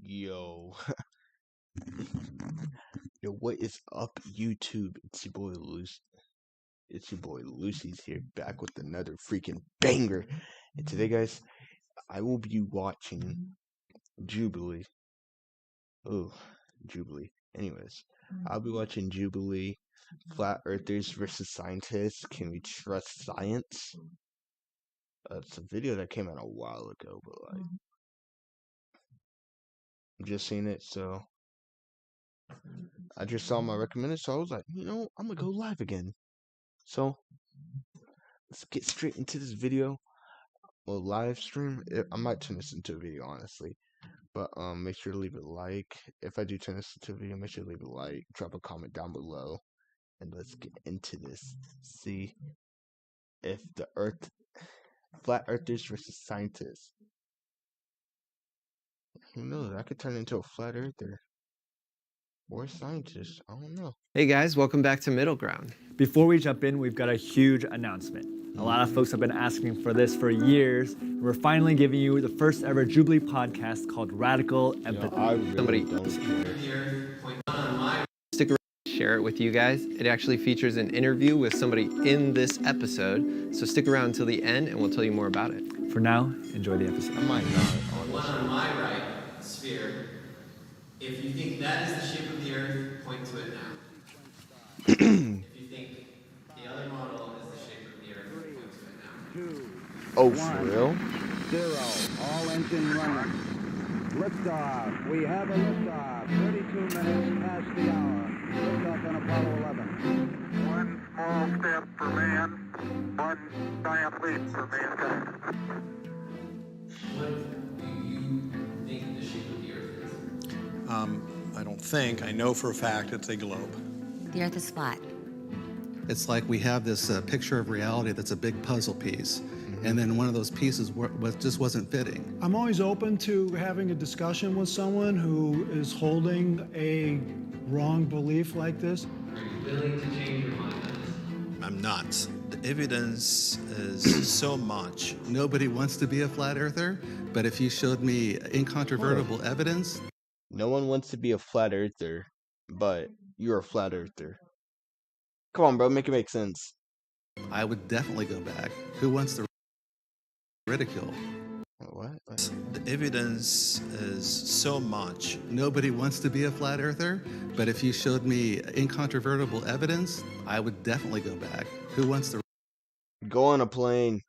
Yo, yo, what is up, YouTube? It's your boy Lucy. It's your boy Lucy's here, back with another freaking banger. And today, guys, I will be watching Jubilee. Oh, Jubilee. Anyways, I'll be watching Jubilee. Flat Earthers versus Scientists. Can we trust science? It's a video that came out a while ago, but like, I'm just seeing it, so I just saw my recommended, so I was like, I'm gonna go live again. So let's get straight into this video. Well, live stream. I might turn this into a video, honestly. But make sure to leave a like. If I do turn this into a video, make sure to leave a like, drop a comment down below, and let's get into this. See if the Earth, flat earthers versus scientists. Who knows? I could turn into a flat earther or a scientist. I don't know. Hey guys, welcome back to Middle Ground. Before we jump in, we've got a huge announcement. A lot of folks have been asking for this for years. We're finally giving you the first ever Jubilee podcast called Radical Empathy. I really don't care. Stick around, share it with you guys. It actually features an interview with somebody in this episode. So stick around until the end and we'll tell you more about it. For now, enjoy the episode. I might not. One on my right, sphere. If you think that is the shape of the Earth, point to it now. If you think the other model is the shape of the Earth, point to it now. Oh, for real? 0. All engine running. Liftoff. We have a liftoff. 32 minutes past the hour. Liftoff on Apollo 11. One small step for man. One giant leap for mankind. What do you think the shape of the Earth is? I don't think. I know for a fact it's a globe. The Earth is flat. It's like we have this picture of reality that's a big puzzle piece, and then one of those pieces just wasn't fitting. I'm always open to having a discussion with someone who is holding a wrong belief like this. Are you willing to change your mind on this? I'm not. The evidence is so much. Nobody wants to be a flat earther, but if you showed me incontrovertible evidence. No one wants to be a flat earther, but you're a flat earther. Come on, bro, make it make sense. I would definitely go back. Who wants to ridicule? What? The evidence is so much. Nobody wants to be a flat earther, but if you showed me incontrovertible evidence, I would definitely go back. Who wants to Go on a plane.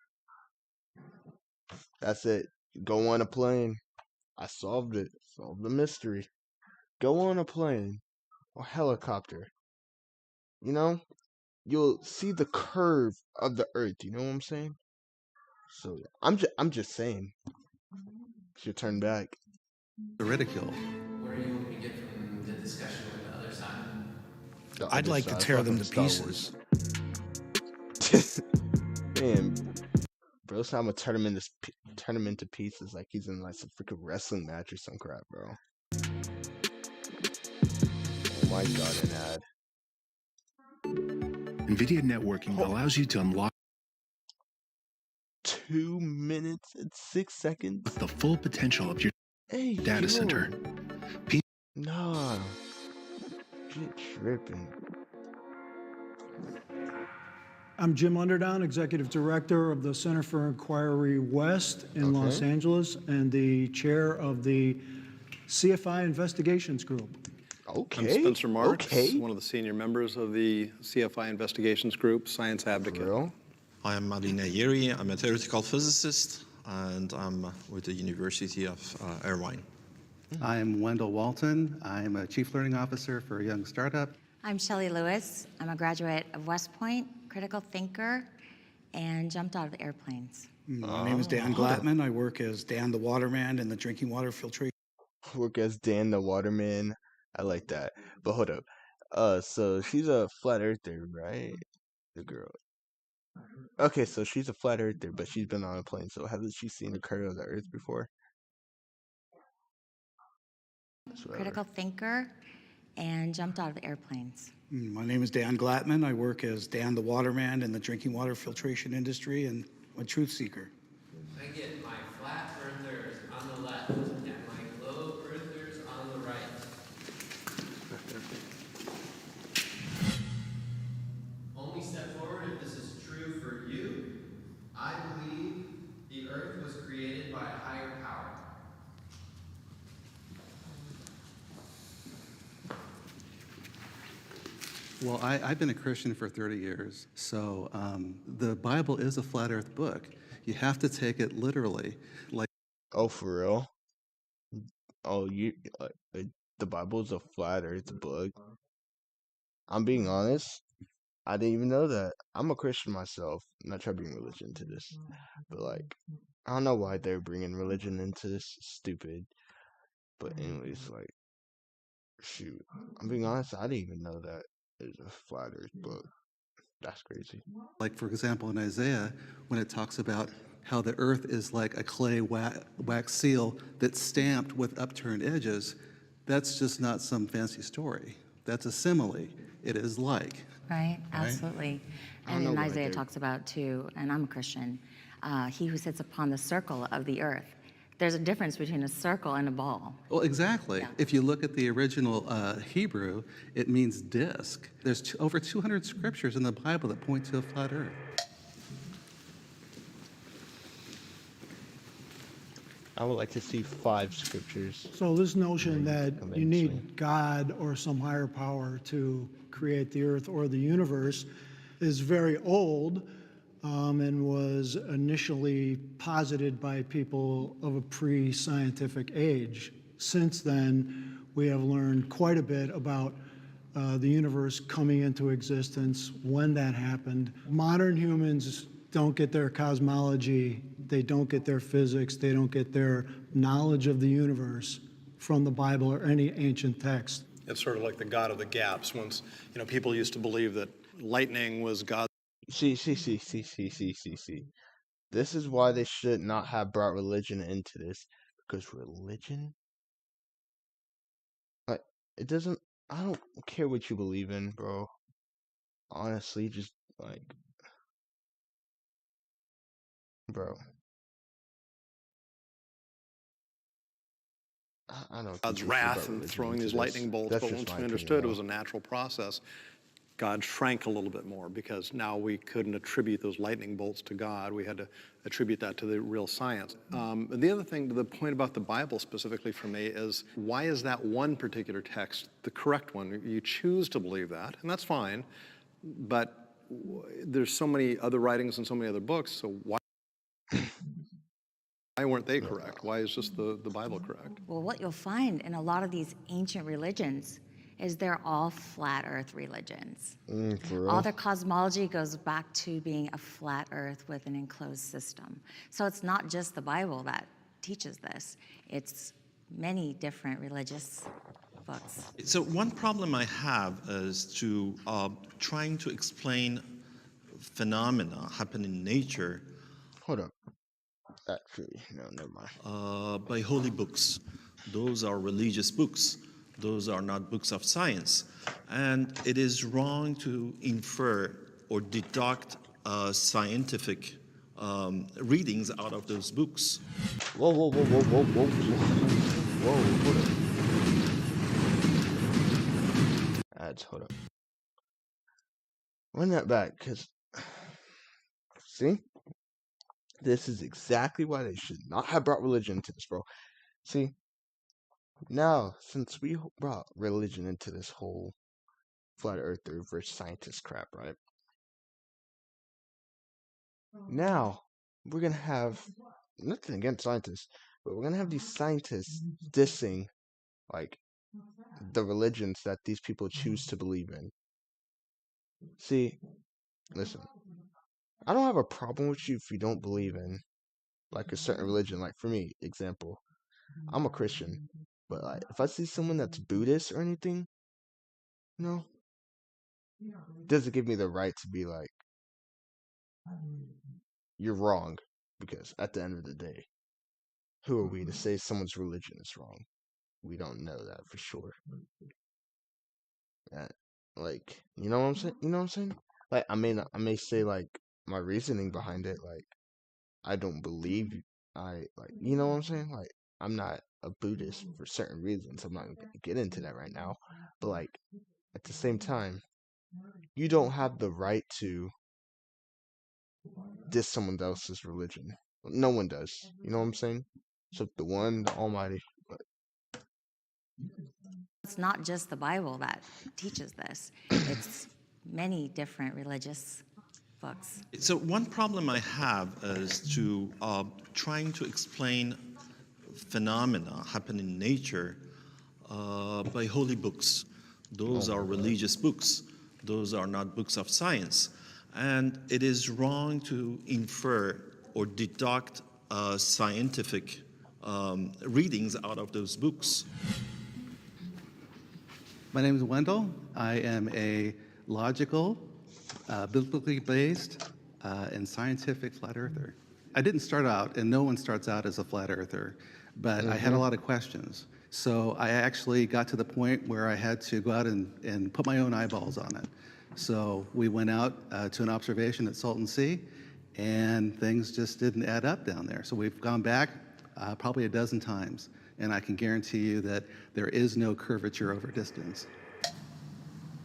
That's it. Go on a plane. I solved it. Solved the mystery. Go on a plane or helicopter. You'll see the curve of the Earth. You know what I'm saying? So I'm just saying. Should turn back. ridicule? Where do you want me to get from the discussion with the other side? The I'd other like to side, tear them to fucking pieces. Star Wars. Man, bro, so I'm gonna turn him into pieces like he's in like some freaking wrestling match or some crap, bro. Oh my god, an ad. NVIDIA networking allows you to unlock 2 minutes and 6 seconds. the full potential of your data yo. center. Nah. Shit tripping. I'm Jim Underdown, Executive Director of the Center for Inquiry West in Los Angeles and the chair of the CFI Investigations Group. Okay. I'm Spencer Marks, Okay. one of the senior members of the CFI Investigations Group, Science Advocate. Real? I am Madina Yeri. I'm a theoretical physicist, and I'm with the University of Irvine. I'm Wendell Walton. I'm a Chief Learning Officer for a young startup. I'm Shelley Lewis. I'm a graduate of West Point, critical thinker, and jumped out of airplanes. My name is Dan Glattman. I work as Dan the Waterman in the drinking water filtration. Work as Dan the Waterman. I like that. But hold up. So she's a flat earther, right? The girl. Okay, so she's a flat earther, but she's been on a plane. So hasn't she seen the curve of the Earth before? Critical thinker, and jumped out of airplanes. My name is Dan Glattman. I work as Dan the Waterman in the drinking water filtration industry and a truth seeker. I get my flat earthers on the left and my globe earthers Well, I've been a Christian for 30 years, so the Bible is a flat earth book. You have to take it literally. Like, Oh, for real? Oh, the Bible's a flat Earth book. I'm being honest. I didn't even know that. I'm a Christian myself. I'm not trying to bring religion into this, but like, I don't know why they're bringing religion into this. It's stupid. But anyways, like, shoot. I'm being honest. I didn't even know that it's a flat Earth book. That's crazy. like for example, in Isaiah, when it talks about how the earth is like a clay wax seal that's stamped with upturned edges, that's just not some fancy story. That's a simile. It is like. Right, absolutely. I don't And know then why Isaiah they're- talks about too, and I'm a Christian, he who sits upon the circle of the earth. There's a difference between a circle and a ball. Well, exactly. Yeah. If you look at the original Hebrew, it means disc. There's over 200 scriptures in the Bible that point to a flat earth. I would like to see 5 scriptures. So this notion that you convince me. need God or some higher power to create the earth or the universe is very old, and was initially posited by people of a pre-scientific age. Since then, we have learned quite a bit about the universe coming into existence, when that happened. Modern humans don't get their cosmology, they don't get their physics, they don't get their knowledge of the universe from the Bible or any ancient text. It's sort of like the God of the gaps. Once, people used to believe that lightning was God. See. This is why they should not have brought religion into this. Because religion, like, it doesn't. I don't care what you believe in, bro. Honestly, just like, bro. I don't. think God's we should wrath brought and religion throwing into these this. lightning bolts, That's but just once my we opinion, understood it though. was a natural process, God shrank a little bit more because now we couldn't attribute those lightning bolts to God. We had to attribute that to the real science. The other thing, to the point about the Bible specifically for me, is why is that one particular text the correct one? You choose to believe that, and that's fine, but there's so many other writings and so many other books, so why weren't they correct? Why is just the Bible correct? Well, what you'll find in a lot of these ancient religions is they're all flat earth religions. For real? All their cosmology goes back to being a flat earth with an enclosed system. So it's not just the Bible that teaches this, it's many different religious books. So one problem I have is to trying to explain phenomena happen in nature. Hold up. Actually, no, never mind. By holy books. Those are religious books. Those are not books of science. And it is wrong to infer or deduct scientific readings out of those books. Whoa, hold up. Ads, hold up. Run that back, because, see? This is exactly why they should not have brought religion into this, bro. See? Now, since we brought religion into this whole flat earther versus scientist crap, right? Now, we're gonna have, nothing against scientists, but we're gonna have these scientists dissing, like, the religions that these people choose to believe in. See, listen, I don't have a problem with you if you don't believe in, like, a certain religion. Like, for me, example, I'm a Christian, but, like, if I see someone that's Buddhist or anything, doesn't give me the right to be like, you're wrong, because at the end of the day, who are we to say someone's religion is wrong? We don't know that for sure. Like, you know what I'm saying? You know what I'm saying? Like, I may say, like, my reasoning behind it, like, I don't believe you know what I'm saying? Like, I'm not a Buddhist for certain reasons. I'm not going to get into that right now. But, like, at the same time, you don't have the right to diss someone else's religion. No one does. You know what I'm saying? So the one, the Almighty. It's not just the Bible that teaches this. It's many different religious books. So one problem I have is to trying to explain phenomena happen in nature by holy books. Those are religious books. Those are not books of science. And it is wrong to infer or deduct scientific readings out of those books. My name is Wendell. I am a logical, biblically based, and scientific flat earther. I didn't start out, and no one starts out as a flat earther, but I had a lot of questions. So I actually got to the point where I had to go out and put my own eyeballs on it. So we went out to an observation at Salton Sea, and things just didn't add up down there. So we've gone back probably a dozen times, and I can guarantee you that there is no curvature over distance.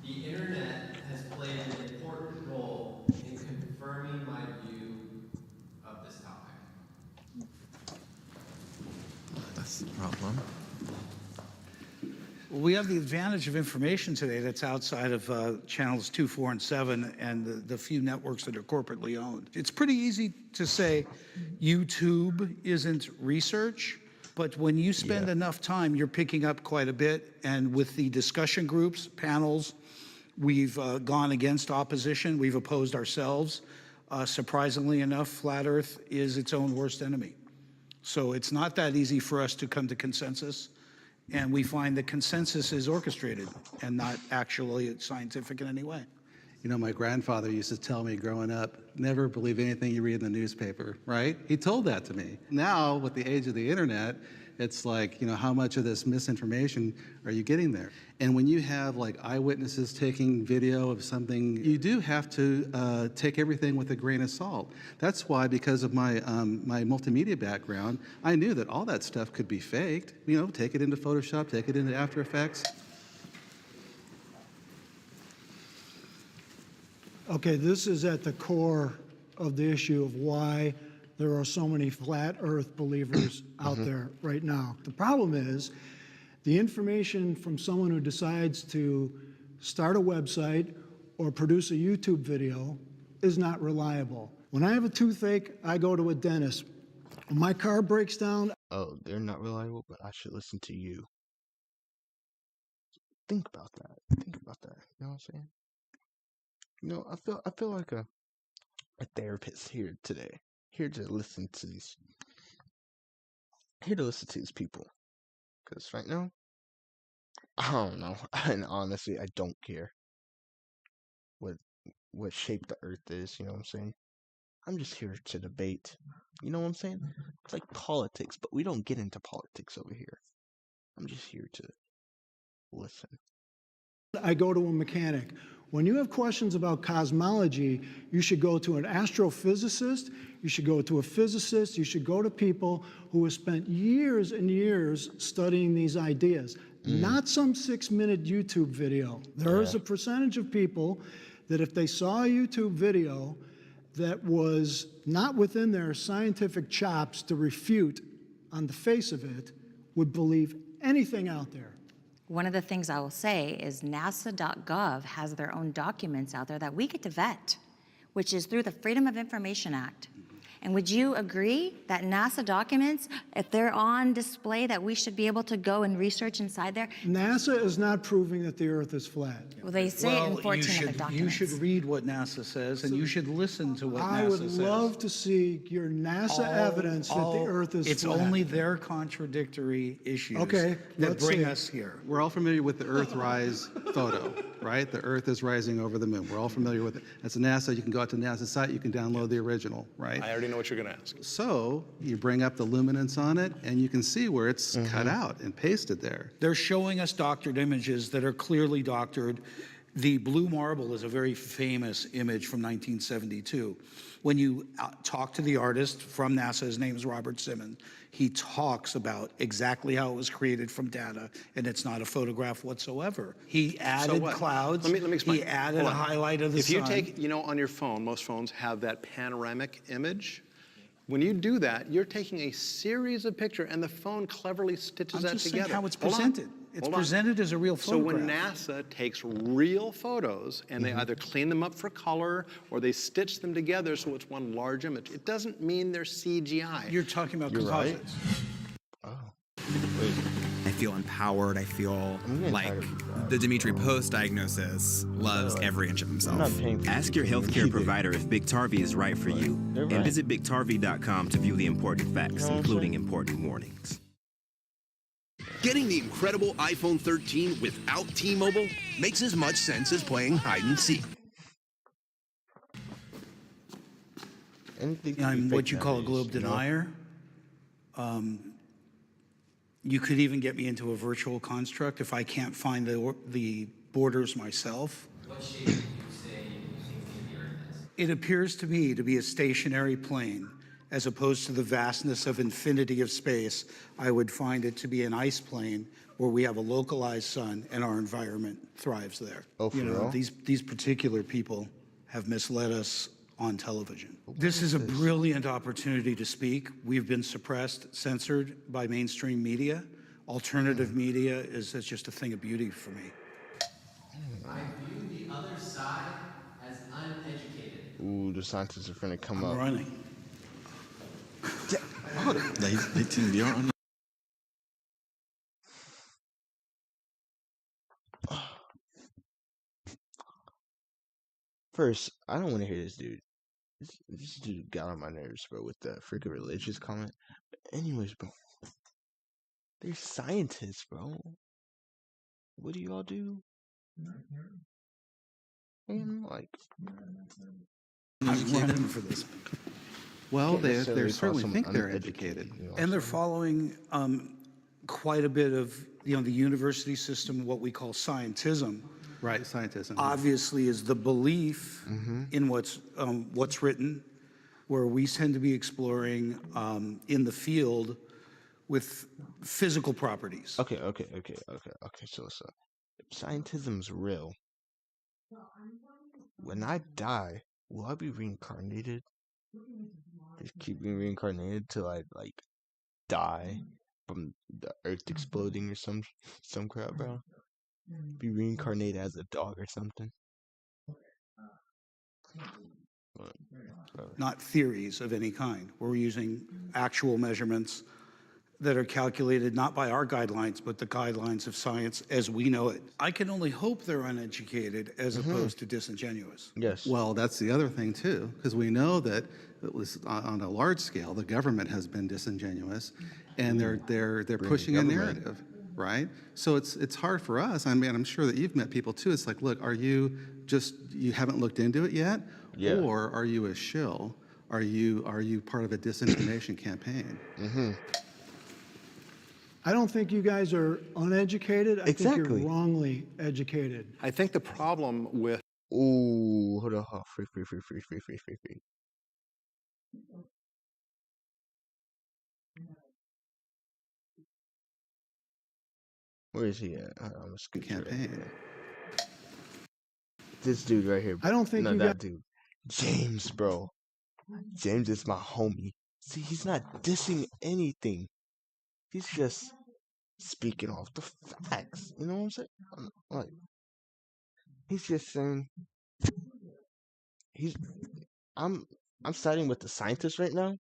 The internet has played an important role in confirming my view of this topic. That's the problem. We have the advantage of information today that's outside of channels 2, 4, and 7 and the few networks that are corporately owned. It's pretty easy to say YouTube isn't research, but when you spend enough time, you're picking up quite a bit. And with the discussion groups, panels, we've gone against opposition. We've opposed ourselves. Surprisingly enough, flat Earth is its own worst enemy. So it's not that easy for us to come to consensus. And we find that consensus is orchestrated and not actually scientific in any way. You know, my grandfather used to tell me growing up, never believe anything you read in the newspaper, right? He told that to me. Now, with the age of the internet, it's like, you know, how much of this misinformation are you getting there? And when you have like eyewitnesses taking video of something, you do have to take everything with a grain of salt. That's why, because of my my multimedia background, I knew that all that stuff could be faked. You know, take it into Photoshop, take it into After Effects. Okay, this is at the core of the issue of why there are so many flat earth believers out there right now. The problem is the information from someone who decides to start a website or produce a YouTube video is not reliable. When I have a toothache, I go to a dentist. When my car breaks down, Oh, they're not reliable, but I should listen to you. Think about that. Think about that. You know what I'm saying? You know, I feel like a therapist here today. Here to listen to these people. Because right now, I don't know. And honestly, I don't care what shape the earth is, you know what I'm saying? I'm just here to debate. You know what I'm saying? It's like politics, but we don't get into politics over here. I'm just here to listen. I go to a mechanic. When you have questions about cosmology, you should go to an astrophysicist, you should go to a physicist, you should go to people who have spent years and years studying these ideas, not some 6-minute YouTube video. There is a percentage of people that if they saw a YouTube video that was not within their scientific chops to refute on the face of it, would believe anything out there. One of the things I will say is NASA.gov has their own documents out there that we get to vet, which is through the Freedom of Information Act. And would you agree that NASA documents, if they're on display, that we should be able to go and research inside there? NASA is not proving that the Earth is flat. Well, they say it in 14 of the documents. You should read what NASA says, and you should listen to what NASA says. I would love to see your NASA evidence that the Earth is It's flat. only their contradictory issues Okay, that let's bring see. us here. We're all familiar with the Earthrise photo, right? The Earth is rising over the moon. We're all familiar with it. That's a NASA. You can go out to the NASA site. You can download the original, right? I already know what you're going to ask. So you bring up the luminance on it, and you can see where it's cut out and pasted there. They're showing us doctored images that are clearly doctored. The blue marble is a very famous image from 1972. When you talk to the artist from NASA, his name is Robert Simmons, he talks about exactly how it was created from data, and it's not a photograph whatsoever. He added clouds. Let me explain. He added Hold a on. highlight of the If sun. you take, you know, on your phone, most phones have that panoramic image. When you do that, you're taking a series of pictures, and the phone cleverly stitches that I'm just together. saying how it's Hold on. presented. It's Hold on. presented as a real So when photograph. NASA takes real photos and they either clean them up for color or they stitch them together so it's one large image, it doesn't mean they're CGI. You're talking about You're right. composites. Oh. Wait. I feel empowered. I feel I'm getting like tired of that. the Dimitri Post diagnosis loves like, every inch of I'm himself. not paying for Ask your healthcare provider if Biktarvy is right for you, They're and right. visit biktarvy.com to view the important facts, You know what I'm including saying? important warnings. Getting the incredible iPhone 13 without T-Mobile makes as much sense as playing hide and seek. Anything I'm what you call a nowadays, globe you know? denier. You could even get me into a virtual construct if I can't find the borders myself. What shape would you say you think the Earth is? It appears to me to be a stationary plane, as opposed to the vastness of infinity of space. I would find it to be an ice plane where we have a localized sun and our environment thrives there. Oh, for real? These particular people have misled us on television. This is a brilliant opportunity to speak. We've been suppressed, censored by mainstream media. Alternative media is just a thing of beauty for me. I view the other side as uneducated. Ooh, the scientists are finna come I'm up. running. They think they are First, I don't want to hear this dude. This dude got on my nerves, bro, with the freaking religious comment. But anyways, bro, they're scientists, bro. What do y'all do? And like, I'm running for this. Well, can't they necessarily call certainly someone think they're uneducated, educated. you know what And I'm they're saying? following quite a bit of, the university system, what we call scientism. Right, scientism. Obviously is the belief in what's written, where we tend to be exploring in the field with physical properties. Okay. So if scientism's real, when I die, will I be reincarnated? Just keep being reincarnated till I like die from the earth exploding or some crap, bro. Be reincarnated as a dog or something. But, Not theories of any kind. We're using actual measurements that are calculated not by our guidelines, but the guidelines of science as we know it. I can only hope they're uneducated as opposed to disingenuous. yes. Well, that's the other thing too, because we know that it was on a large scale, the government has been disingenuous, and they're pushing a government. narrative, right? So it's hard for us. I mean, I'm sure that you've met people too. It's like, look, are you haven't looked into it yet, Yeah. or are you a shill? Are you part of a disinformation campaign? I don't think you guys are uneducated. I think Exactly. you're wrongly educated. I think the problem with Ooh, hold on. Free. Where is he at? I'm a scoot right Campaign. here. This dude right here. I don't think no, you that dude. James, bro. James is my homie. See, he's not dissing anything. He's just speaking off the facts. You know what I'm saying? Like, he's just saying. I'm siding with the scientists right now.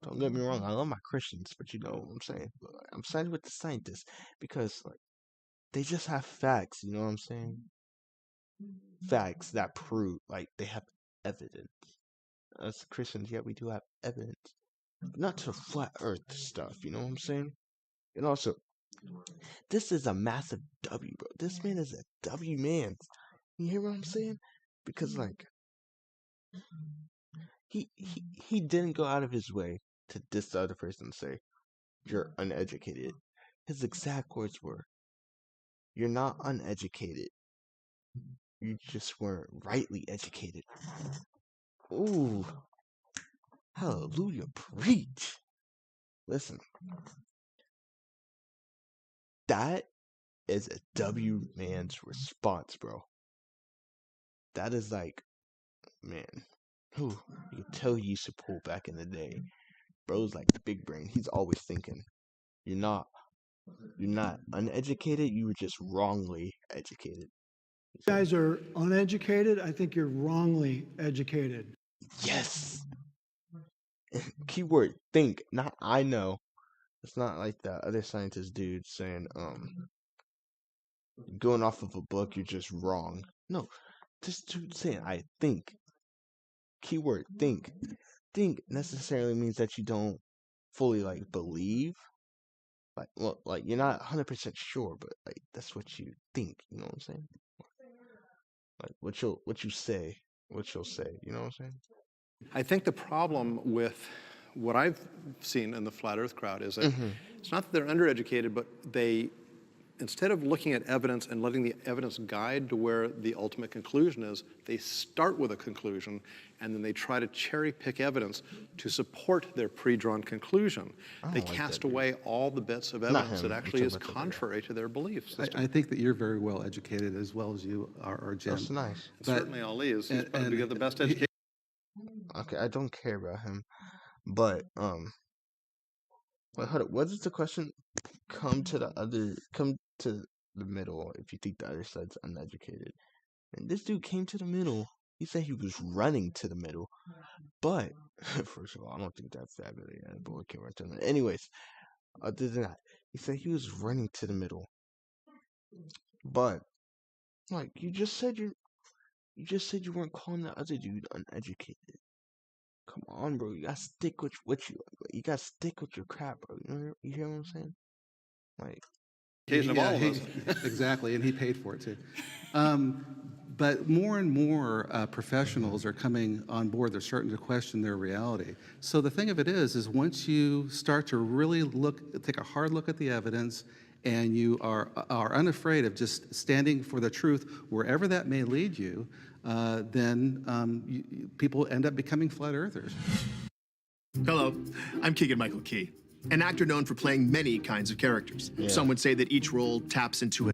Don't get me wrong. I love my Christians, but you know what I'm saying. But I'm siding with the scientists because like they just have facts. You know what I'm saying? Facts that prove like they have evidence. As Christians, yeah, we do have evidence. Not to flat earth stuff, you know what I'm saying? And also, this is a massive W, bro. This man is a W man. You hear what I'm saying? Because like he didn't go out of his way to diss the other person and say, you're uneducated. His exact words were, you're not uneducated. You just weren't rightly educated. Ooh. Hallelujah, preach. Listen, that is a W man's response, bro. That is like, man, you could tell he used to pull back in the day. Bro's like the big brain. He's always thinking. You're not You're not uneducated. You were just wrongly educated. You guys are uneducated. I think you're wrongly educated. Yes. Keyword think, not I know. It's not like the other scientist dude saying, going off of a book, you're just wrong. No, this dude saying I think. Keyword think. Think necessarily means that you don't fully like believe. Like, well, like you're not 100% sure, but like that's what you think. You know what I'm saying? Like what you'll say, what you'll say. You know what I'm saying? I think the problem with what I've seen in the flat earth crowd is that it's not that they're undereducated, but they, instead of looking at evidence and letting the evidence guide to where the ultimate conclusion is, they start with a conclusion and then they try to cherry pick evidence to support their pre-drawn conclusion. They cast away all the bits of evidence that actually is contrary to their belief system. I think that you're very well educated as well as you are, Jim. That's nice. Certainly Ali is. He's probably got the best education. Okay, I don't care about him, but wait, hold up. What is the question? Come to the middle if you think the other side's uneducated. And this dude came to the middle. He said he was running to the middle, but first of all, I don't think that's that really a boy can run to the middle. Anyways, other than that, he said he was running to the middle, but like you just said you weren't calling the other dude uneducated. Come on, bro. You gotta stick with what you gotta stick with your crap, bro. You hear what I'm saying? Like, exactly, and he paid for it too. But more and more professionals are coming on board. They're starting to question their reality. So the thing of it is once you start to really take a hard look at the evidence, and you are unafraid of just standing for the truth wherever that may lead you, then people end up becoming flat earthers. Hello, I'm Keegan-Michael Key, an actor known for playing many kinds of characters. Yeah. Some would say that each role taps into a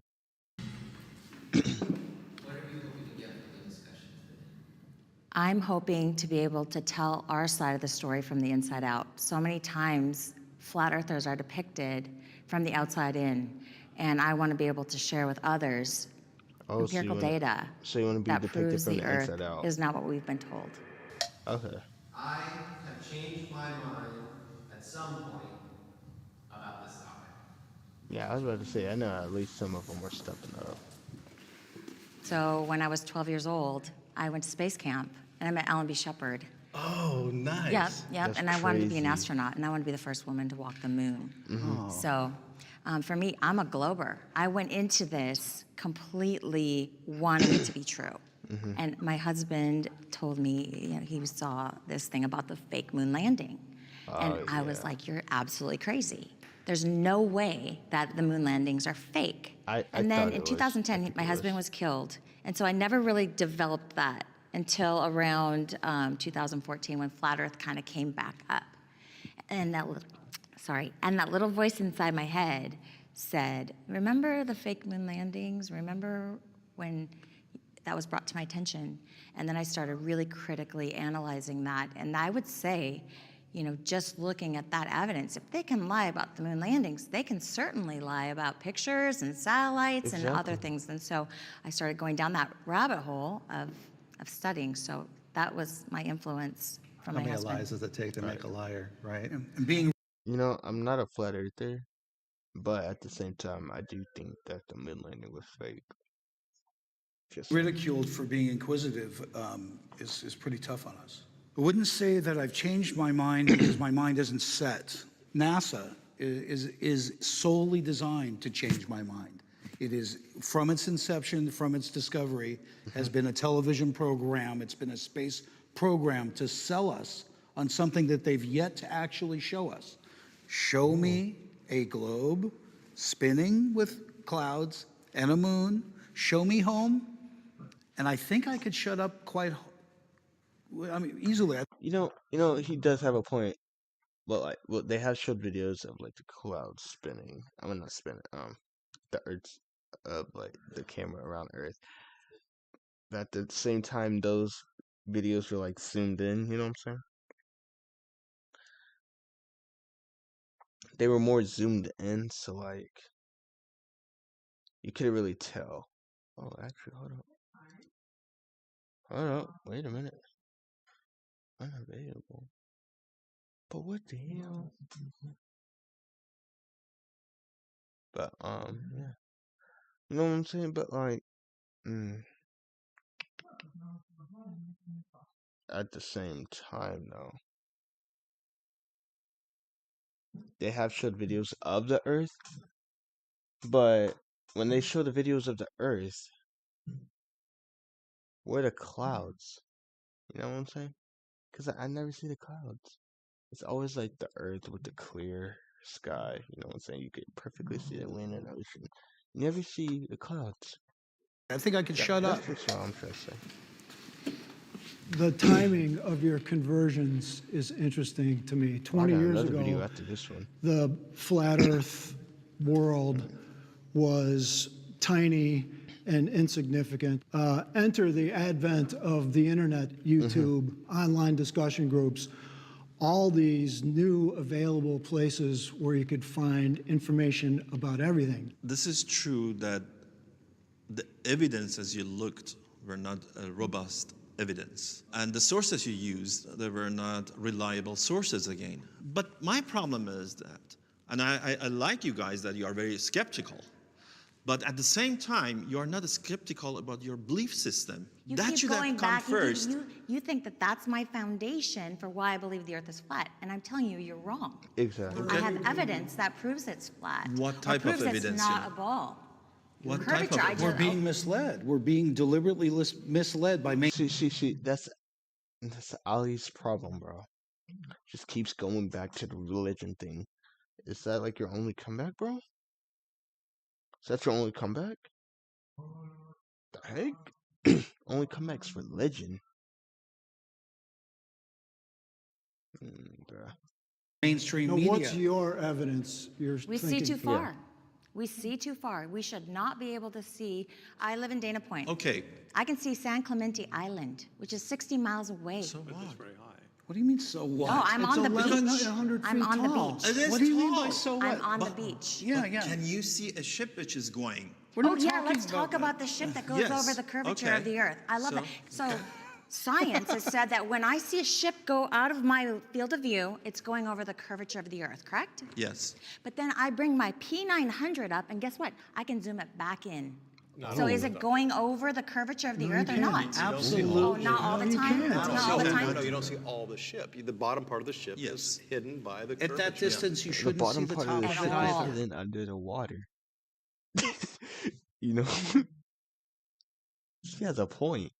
I'm hoping to be able to tell our side of the story from the inside out. So many times, flat earthers are depicted from the outside in, and I want to be able to share with others empirical data that proves the Earth is not what we've been told. Okay. I have changed my mind at some point about this topic. Yeah, I was about to say, I know at least some of them were stepping up. So when I was 12 years old, I went to space camp, and I met Alan B. Shepard. Oh, nice. Yep. That's And I wanted to be an crazy. astronaut, and I wanted to be the first woman to walk the moon. Mm-hmm. So for me, I'm a glober. I went into this completely wanting it to be true. Mm-hmm. And my husband told me, he saw this thing about the fake moon landing. And I was like, you're absolutely crazy. There's no way that the moon landings are fake. And then in 2010, my husband was killed. And so I never really developed that until around 2014 when Flat Earth kind of came back up. And that little voice inside my head said, remember the fake moon landings? Remember when that was brought to my attention? And then I started really critically analyzing that. And I would say, just looking at that evidence, if they can lie about the moon landings, they can certainly lie about pictures and satellites and other things. And so I started going down that rabbit hole of studying. So that was my influence from my husband. How many lies does it take to make a liar, right? And being I'm not a flat earther, but at the same time, I do think that the moon landing was fake. ridiculed for being inquisitive is pretty tough on us. I wouldn't say that I've changed my mind because my mind isn't set. NASA is solely designed to change my mind. It is, from its inception, from its discovery, has been a television program. It's been a space program to sell us on something that they've yet to actually show us. Show me a globe spinning with clouds and a moon. Show me home, and I think I could shut up easily. He does have a point. But they have showed videos of like the clouds spinning. I mean, not spinning. The Earth's the camera around Earth. At the same time, those videos were like zoomed in. You know what I'm saying? they were more zoomed in, so like you couldn't really tell. Oh, actually, hold up. Hold up. Wait a minute. Unavailable. But what the hell? But yeah. You know what I'm saying? But like, at the same time, though, they have showed videos of the Earth, but when they show the videos of the Earth, where are the clouds? You know what I'm saying? Because I never see the clouds. It's always like the Earth with the clear sky. You know what I'm saying? You could perfectly see the wind and ocean. You never see the clouds. I think I could shut up. That's what I'm trying to say. The timing of your conversions is interesting to me. 20 years another video ago, after this one. the flat Earth world was tiny and insignificant. Enter the advent of the internet, YouTube, online discussion groups, all these new available places where you could find information about everything. This is true that the evidence as you looked were not robust evidence. And the sources you used, they were not reliable sources again. But my problem is that, and I like you guys that you are very skeptical, but at the same time, you are not skeptical about your belief system. You that keep should going have come back. first. You think that that's my foundation for why I believe the Earth is flat, and I'm telling you, you're wrong. Exactly. I have evidence that proves it's flat. What type or proves of evidence? It's not a ball. What Curvature, type of? We're being misled. We're being deliberately misled by making. See. That's Ali's problem, bro. Just keeps going back to the religion thing. Is that like your only comeback, bro? Is that your only comeback? The heck? Only comeback's religion. Bruh. Mainstream Now, media. what's your evidence? We see too far. We see too far. We should not be able to see. I live in Dana Point. Okay. I can see San Clemente Island, which is 60 miles away. So what? What do you mean, so what? No, I'm on the beach. 100 I'm feet on the tall. beach. It is What do you mean tall. by so what? I'm on the But- beach. Yeah, yeah. Can you see a ship which is going? We're not Oh yeah, talking let's talk that. about the ship that goes Yes, over the curvature okay. of the Earth. I love So- that. So science has said that when I see a ship go out of my field of view, it's going over the curvature of the Earth, correct? Yes. But then I bring my P900 up, and guess what? I can zoom it back in. So is it going over the curvature of the Earth or not? Absolutely. Oh, not all the time? can't. Not all the time? No, you don't see all the ship. The bottom part of the ship is hidden by the At that curvature. distance, you The shouldn't see bottom the part top of the of ship it At all. either. is hidden under the water. You know? She has a point.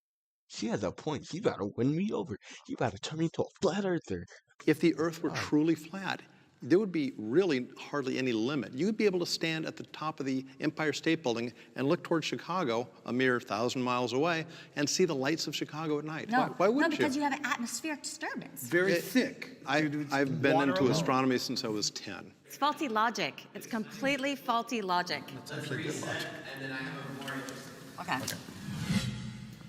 She has a point. You gotta win me over. You gotta turn me into a flat earther. If the Earth were truly flat, there would be really hardly any limit. You'd be able to stand at the top of the Empire State Building and look towards Chicago, a mere 1,000 miles away, and see the lights of Chicago at night. No, Why no, wouldn't because you have an atmospheric disturbance. Very thick. I've been water into alone. astronomy since I was 10. It's faulty logic. It's completely faulty logic. Let's reset, and then I have a more interesting. Okay.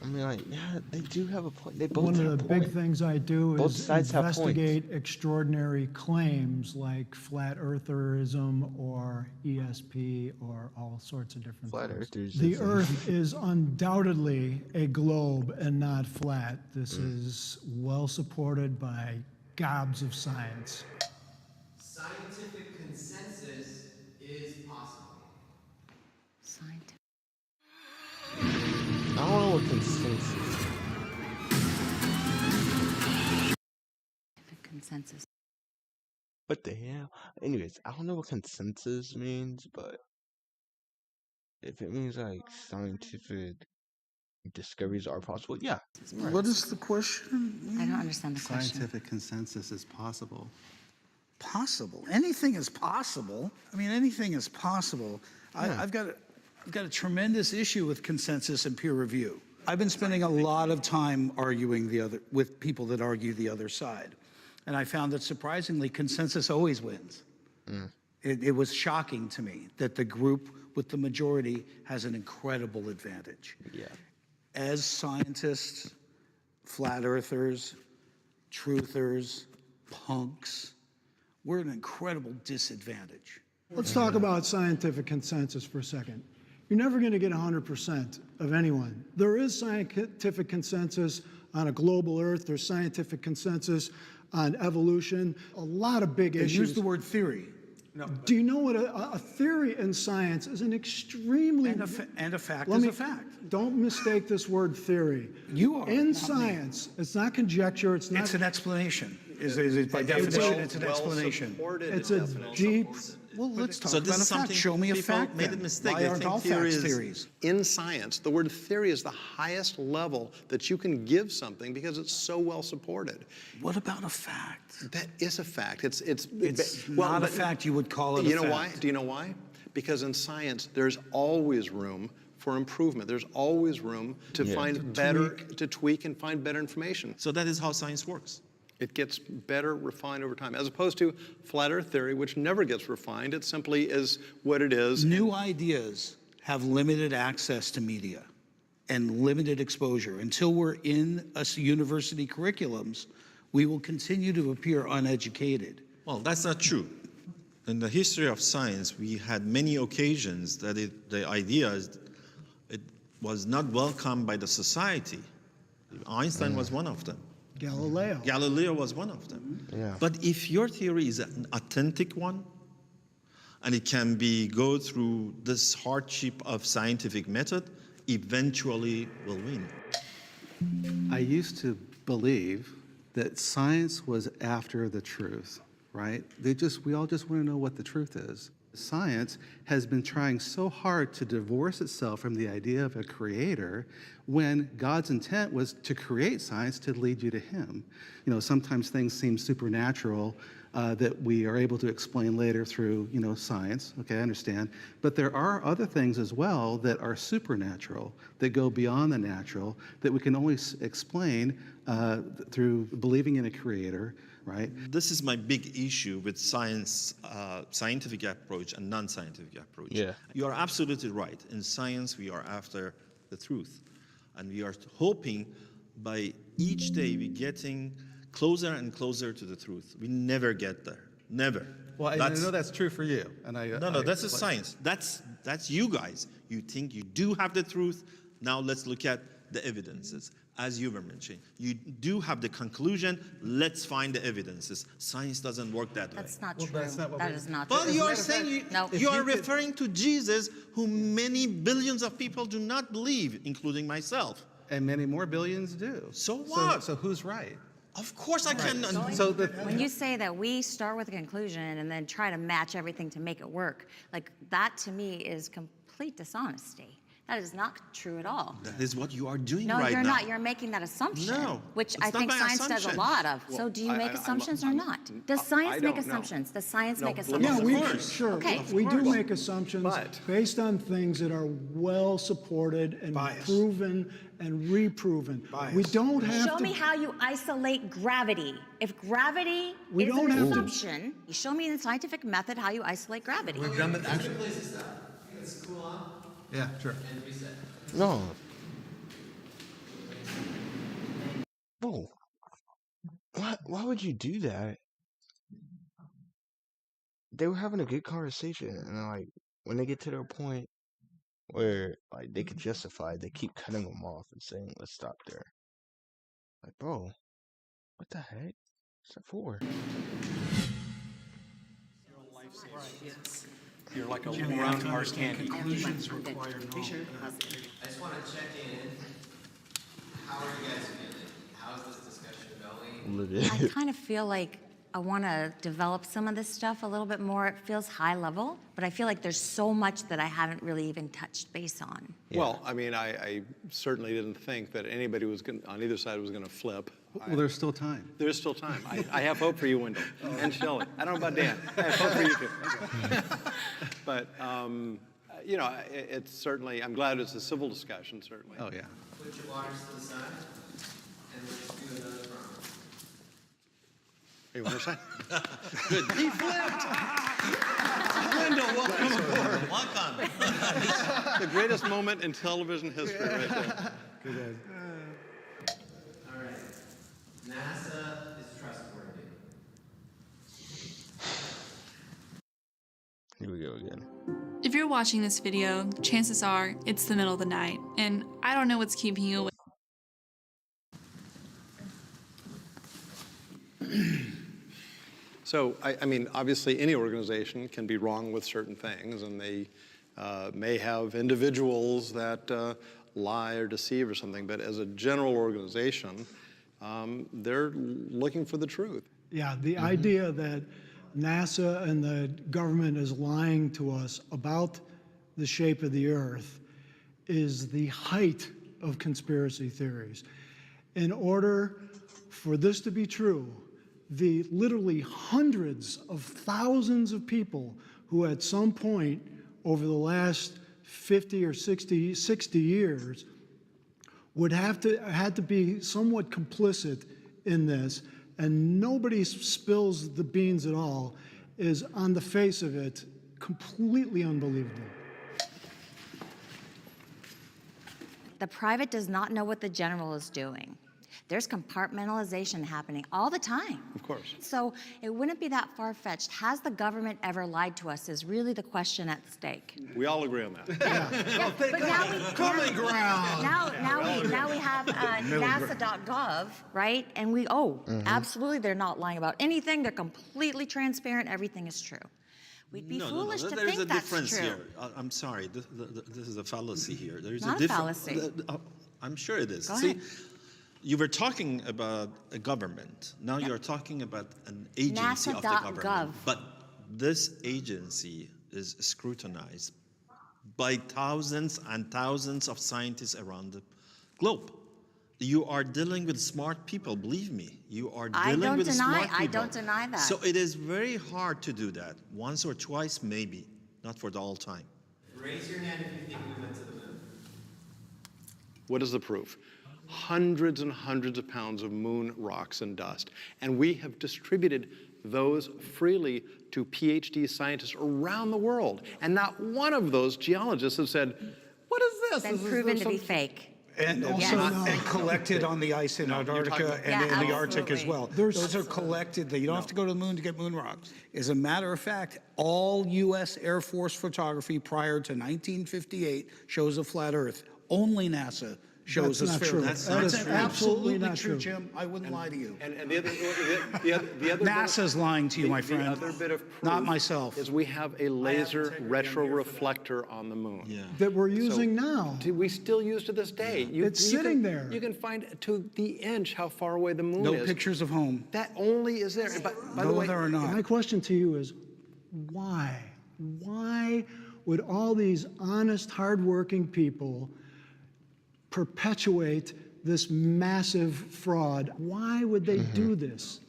I mean, like, yeah, they do have a point. They both One have of a the point. big things I do Both is sides have points. investigate extraordinary claims like flat eartherism or ESP or all sorts of different Flat things. earthers. The Earth is undoubtedly a globe and not flat. This Mm. is well supported by gobs of science. Scientific consensus is possible. Scientific. I don't know what consensus. Consensus. What the hell? Anyways, I don't know what consensus means, but if it means like scientific discoveries are possible, yeah. What is the question? I don't understand the question. Scientific consensus is possible. Possible. Anything is possible. I mean, anything is possible. I've got a tremendous issue with consensus and peer review. I've been spending a lot of time arguing with people that argue the other side. And I found that surprisingly, consensus always wins. It was shocking to me that the group with the majority has an incredible advantage. Yeah. As scientists, flat earthers, truthers, punks, we're at an incredible disadvantage. Let's talk about scientific consensus for a second. You're never going to get 100% of anyone. There is scientific consensus on a global Earth. There's scientific consensus on evolution. A lot of big issues. Use the word theory. No, do you know what a theory in science is? An extremely and a fact is a fact. Don't mistake this word theory. You are in science. It's not conjecture. It's not. It's an explanation. Is it by definition? It's an explanation. It's a deep. Well, let's talk So this about a is fact. something Show me a people fact. made a then. mistake. Why They aren't think all theory facts is- theories? In science, the word theory is the highest level that you can give something because it's so well supported. What about a fact? That is a fact. It's not a fact. You would call it. You know why? Do you know why? Because in science, there's always room for improvement. There's always room to find better, to tweak and find better information. So that is how science works. It gets better refined over time, as opposed to flat earth theory, which never gets refined. It simply is what it is. New ideas have limited access to media and limited exposure. Until we're in university curriculums, we will continue to appear uneducated. Well, that's not true. In the history of science, we had many occasions that the ideas, it was not welcomed by the society. Einstein was one of them. Galileo was one of them. Yeah. But if your theory is an authentic one, and it can go through this hardship of scientific method, eventually will win. I used to believe that science was after the truth, right? We all just want to know what the truth is. Science has been trying so hard to divorce itself from the idea of a creator when God's intent was to create science to lead you to him. You know, sometimes things seem supernatural that we are able to explain later through, science. Okay, I understand. But there are other things as well that are supernatural, that go beyond the natural, that we can only explain through believing in a creator, right? This is my big issue with science, scientific approach and non-scientific approach. Yeah. You are absolutely right. In science, we are after the truth. And we are hoping by each day we're getting closer and closer to the truth. We never get there. Never. Well, I know that's true for you. And That's a science. That's you guys. You think you do have the truth. Now let's look at the evidences. As you were mentioning, you do have the conclusion. Let's find the evidences. Science doesn't work that way. That's not true. That is not Well, true. you are saying No. you are referring to Jesus, who many billions of people do not believe, including myself. And many more billions do. So what? So who's right? Of course I can. When you say that we start with a conclusion and then try to match everything to make it work, like that to me is complete dishonesty. That is not true at all. That is what you are doing No, right you're now. not. You're making that assumption, No, which it's I not think my science does a assumption. lot of. Well, So do you make assumptions or I'm- not? Does science don't make know. assumptions? Does science No, make let assumptions? me- Yeah, Of course. sure. Okay. We do course. make assumptions But- based on things that are well supported and Bias. proven and reproven. Bias. We don't have Show to. me how you isolate gravity. If gravity We is don't an have to. assumption, show me in the scientific method how you isolate gravity. We've done that actually. Place to stop. Let's cool off Yeah, sure. and reset. No. Bro, why would you do that? They were having a good conversation, and like when they get to their point where like they could justify, they keep cutting them off and saying, "Let's stop there." Like, bro, what the heck? What's that for? You're like a round hard candy. Conclusions require knowledge. I just want to check in. How are you guys feeling? How's this discussion going? Livid. I kind of feel like I want to develop some of this stuff a little bit more. It feels high level, but I feel like there's so much that I haven't really even touched base on. Well, I mean, I certainly didn't think that anybody was on either side was going to flip. Well, there's still time. There's still time. I have hope for you, Wendell, and Shelley. I don't know about Dan. I have hope for you too. But it's certainly. I'm glad it's a civil discussion. Certainly. Oh yeah. Put your waters to the side, and let's do another round. Hey, one more side. Good. He flipped. Wendell, welcome aboard. Welcome. The greatest moment in television history, right there. Good. All right. NASA is trustworthy. Here we go again. If you're watching this video, chances are it's the middle of the night, and I don't know what's keeping you awake. So, I mean, obviously any organization can be wrong with certain things, and they may have individuals that lie or deceive or something, but as a general organization, they're looking for the truth. Yeah, the idea that NASA and the government is lying to us about the shape of the Earth is the height of conspiracy theories. In order for this to be true, the literally hundreds of thousands of people who at some point over the last 50 or 60 years would had to be somewhat complicit in this, and nobody spills the beans at all, is on the face of it completely unbelievable. The private does not know what the general is doing. There's compartmentalization happening all the time. Of course. So it wouldn't be that far-fetched. Has the government ever lied to us is really the question at stake. We all agree on that. Yeah, but now we Common ground. Now we have NASA.gov, right? And we absolutely, they're not lying about anything. They're completely transparent. Everything is true. We'd be foolish to There's think a that's difference true. here. I'm sorry. This is a fallacy here. There's Not a fallacy. I'm sure it is. Go See, ahead. you were talking about a government. Now you're talking about an agency of the NASA.gov. government. But this agency is scrutinized by thousands and thousands of scientists around the globe. You are dealing with smart people, believe me. You are dealing with smart people. I don't deny that. So it is very hard to do that. Once or twice, maybe. Not for the all time. Raise your hand if you think we went to the moon. What is the proof? Hundreds and hundreds of pounds of moon rocks and dust. And we have distributed those freely to PhD scientists around the world. And not one of those geologists have said, what is this? Been proven to be fake. And also and collected on the ice in Antarctica and in the Arctic as well. Those are collected. You don't have to go to the moon to get moon rocks. As a matter of fact, all U.S. Air Force photography prior to 1958 shows a flat Earth. Only NASA shows a sphere. That's absolutely not true, true. Jim. I wouldn't lie to you. And the other NASA's lying to you, my friend. The other bit of proof Not myself. is we have a laser retroreflector on the moon. Yeah. That we're using now. We still use to this day. It's sitting there. You can find to the inch how far away the moon No is. pictures of home. That only is there. By the No, way, there are not. My question to you is, why? Why would all these honest, hardworking people perpetuate this massive fraud? Why would they do this?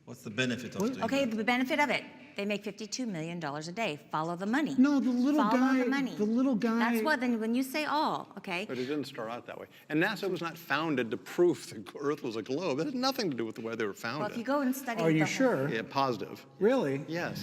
What's the benefit of doing Okay, that? the benefit of it. They make $52 million a day. Follow the money. No, the little Follow guy. the money. The little guy. That's what, then when you say all, okay, but it didn't start out that way. And NASA was not founded to prove the Earth was a globe. It had nothing to do with the way they were founded. well, if you go and study Are you the whole- sure? Yeah, positive. Really? Yes.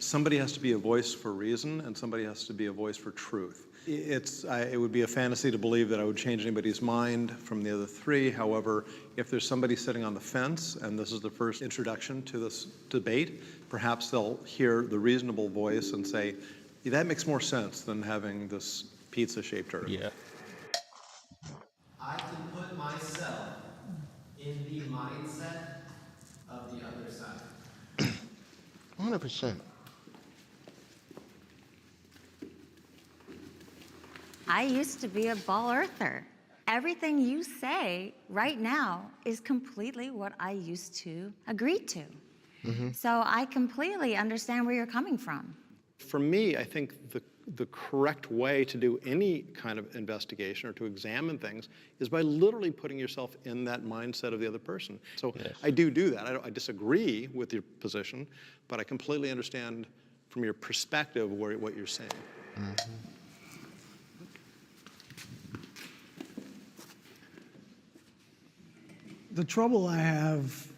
Somebody has to be a voice for reason, and somebody has to be a voice for truth. It would be a fantasy to believe that I would change anybody's mind from the other three. However, if there's somebody sitting on the fence, and this is the first introduction to this debate, perhaps they'll hear the reasonable voice and say, yeah, that makes more sense than having this pizza-shaped Earth. Yeah. I can put myself in the mindset of the other side. 100%. I used to be a ball earther. Everything you say right now is completely what I used to agree to. So I completely understand where you're coming from. For me, I think the correct way to do any kind of investigation or to examine things is by literally putting yourself in that mindset of the other person. So Yes. I do that. I disagree with your position, but I completely understand from your perspective what you're saying. The trouble I have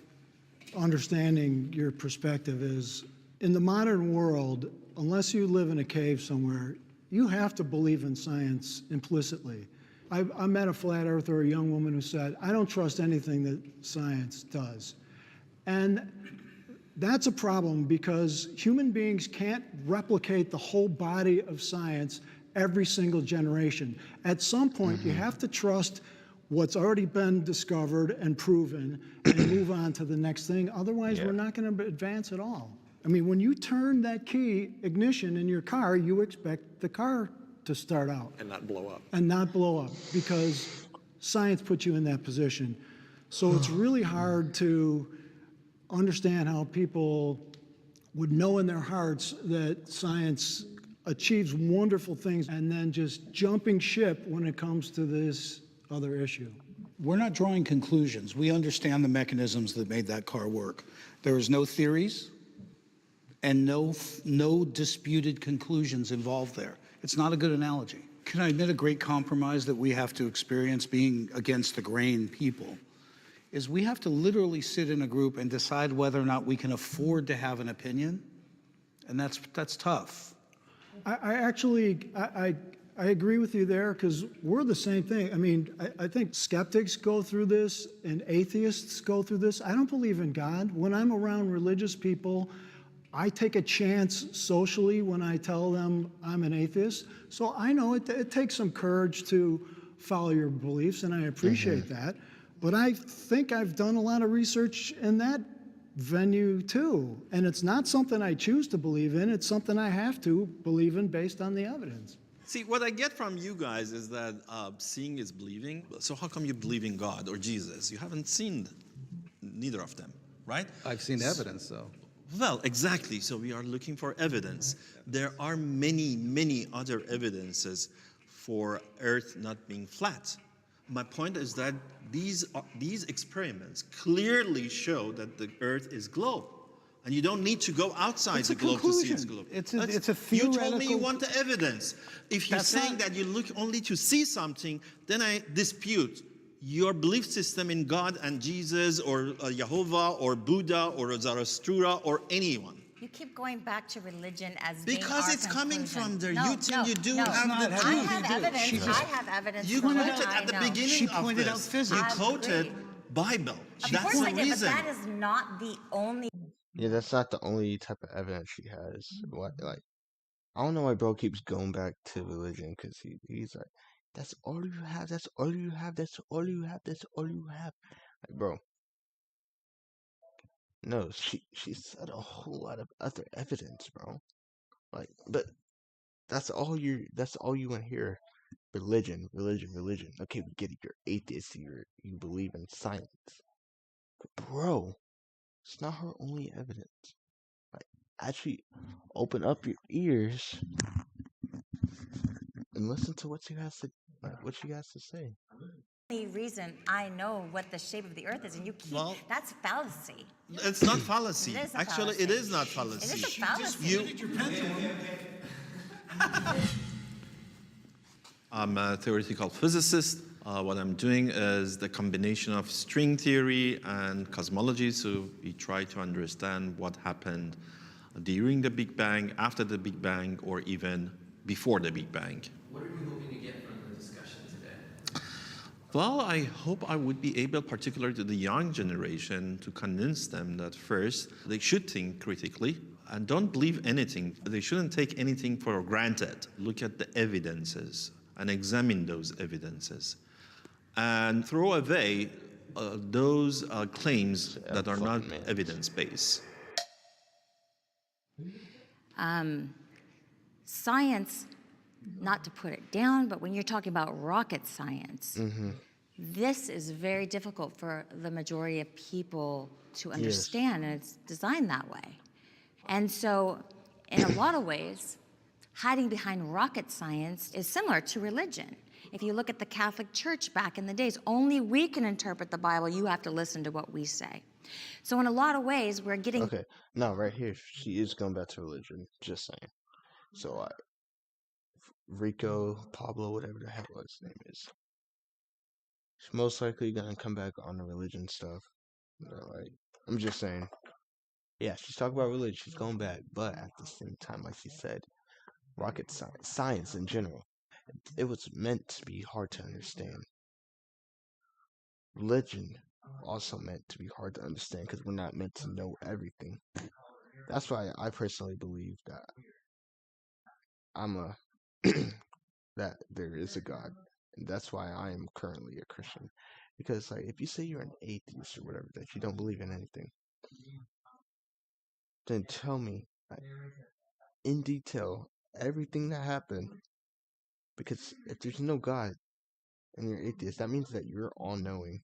understanding your perspective is, in the modern world, unless you live in a cave somewhere, you have to believe in science implicitly. I met a flat earther, a young woman who said, I don't trust anything that science does. And That's a problem because human beings can't replicate the whole body of science every single generation. At some point, you have to trust what's already been discovered and proven and move on to the next thing. Otherwise, we're not going to advance at all. I mean, when you turn that key ignition in your car, you expect the car to start out. And not blow up. And not blow up because science puts you in that position. So it's really hard to understand how people would know in their hearts that science achieves wonderful things and then just jumping ship when it comes to this other issue. We're not drawing conclusions. We understand the mechanisms that made that car work. There is no theories and no disputed conclusions involved there. It's not a good analogy. Can I admit a great compromise that we have to experience being against the grain people? Is we have to literally sit in a group and decide whether or not we can afford to have an opinion, and that's tough. I agree with you there because we're the same thing. I mean, I think skeptics go through this and atheists go through this. I don't believe in God. When I'm around religious people, I take a chance socially when I tell them I'm an atheist. So I know it takes some courage to follow your beliefs, and I appreciate that. But I think I've done a lot of research in that venue too. And it's not something I choose to believe in, it's something I have to believe in based on the evidence. See, what I get from you guys is that seeing is believing. So how come you believe in God or Jesus? You haven't seen neither of them, right? I've seen evidence, though. Well, exactly. So we are looking for evidence. There are many, many other evidences for Earth not being flat. My point is that these experiments clearly show that the Earth is globe. And you don't need to go outside the globe to see it's globe. It's a theoretical... You told me you want the evidence. If you're saying that you look only to see something, then I dispute your belief system in God and Jesus or Jehovah or Buddha or Zarathustra or anyone. You keep going back to religion as because it's coming from there. No, you think you do have the truth. I have evidence. I have evidence. You quoted at the beginning She of pointed out this. physics. You quoted Bible. Of That's course the I did, reason. but that is not the only. Yeah, that's not the only type of evidence she has. What, like, I don't know why bro keeps going back to religion, because he's like, that's all you have, that's all you have, that's all you have, that's all you have. Like, bro. No, she said a whole lot of other evidence, bro. Like, but that's all you want to hear. Religion, religion, religion. Okay, we get it. You're atheist. You believe in science. But bro, it's not her only evidence. Like, actually, open up your ears and listen to what she has to say. The only reason I know what the shape of the Earth is, and you keep that's fallacy. It's not fallacy. It is a Actually, fallacy. it is not fallacy. It is a fallacy. I'm a theoretical physicist. What I'm doing is the combination of string theory and cosmology. So we try to understand what happened during the Big Bang, after the Big Bang, or even before the Big Bang. What are you hoping to get from the discussion today? Well, I hope I would be able, particularly to the young generation, to convince them that first, they should think critically and don't believe anything. They shouldn't take anything for granted. Look at the evidences and examine those evidences and throw away those claims that are not evidence-based. Science, not to put it down, but when you're talking about rocket science, this is very difficult for the majority of people to understand, and it's designed that way. And so, in a lot of ways, hiding behind rocket science is similar to religion. If you look at the Catholic Church back in the days, only we can interpret the Bible. You have to listen to what we say. So in a lot of ways, we're getting... Okay, no, right here, she is going back to religion, just saying. So, Rico, Pablo, whatever the hell his name is, she's most likely going to come back on the religion stuff. Like, I'm just saying. Yeah, she's talking about religion, she's going back, but at the same time, like she said, rocket science in general, it was meant to be hard to understand. Religion also meant to be hard to understand because we're not meant to know everything. That's why I personally believe that I'm a that there is a God, and that's why I am currently a Christian. Because like, if you say you're an atheist or whatever, that you don't believe in anything, then tell me like, in detail everything that happened. Because if there's no God and you're atheist, that means that you're all knowing.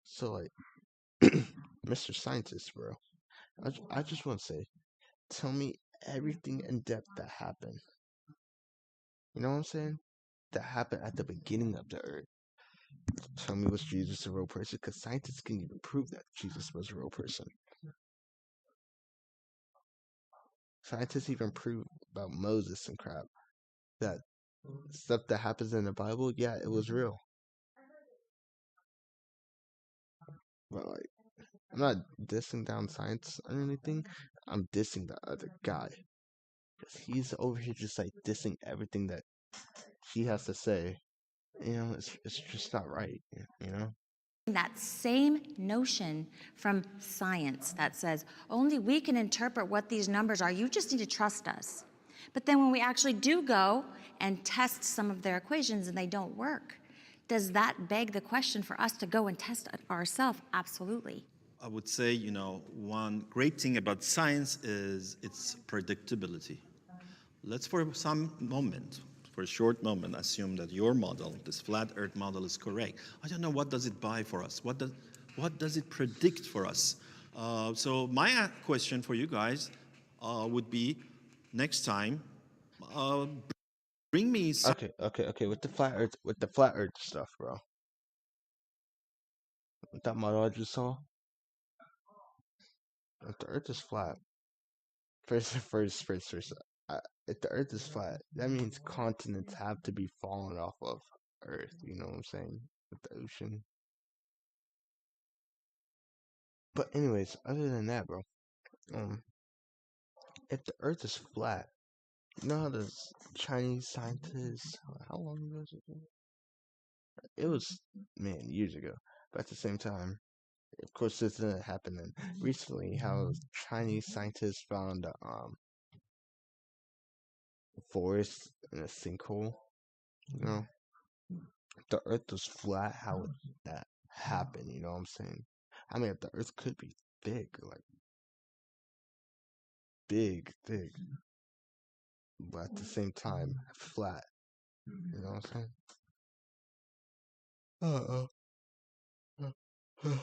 So like, Mr. Scientist, bro, I just want to say, tell me everything in depth that happened. You know what I'm saying? That happened at the beginning of the earth. Tell me, was Jesus a real person? Because scientists can even prove that Jesus was a real person. Scientists even prove about Moses and crap. That stuff that happens in the Bible, yeah, it was real. But like, I'm not dissing down science or anything. I'm dissing the other guy. Because he's over here just like dissing everything that he has to say. You know, it's just not right, you know? That same notion from science that says only we can interpret what these numbers are. You just need to trust us. But then when we actually do go and test some of their equations and they don't work, does that beg the question for us to go and test it ourselves? Absolutely. I would say, you know, one great thing about science is its predictability. Let's for a short moment, assume that your model, this flat Earth model, is correct. I don't know, what does it buy for us? What does it predict for us? So my question for you guys would be, next time, bring me some. Okay. With the flat Earth stuff, bro. With that model I just saw, if the Earth is flat, first. If the Earth is flat, that means continents have to be falling off of Earth. You know what I'm saying? With the ocean. But anyways, other than that, bro, if the Earth is flat, you know how those Chinese scientists? How long ago was it? It was, man, years ago. But at the same time, of course, this didn't happen then. Recently, how Chinese scientists found forest in a sinkhole. You know, if the Earth was flat, how would that happen? You know what I'm saying? I mean, if the Earth could be big, like big, but at the same time flat. You know what I'm saying?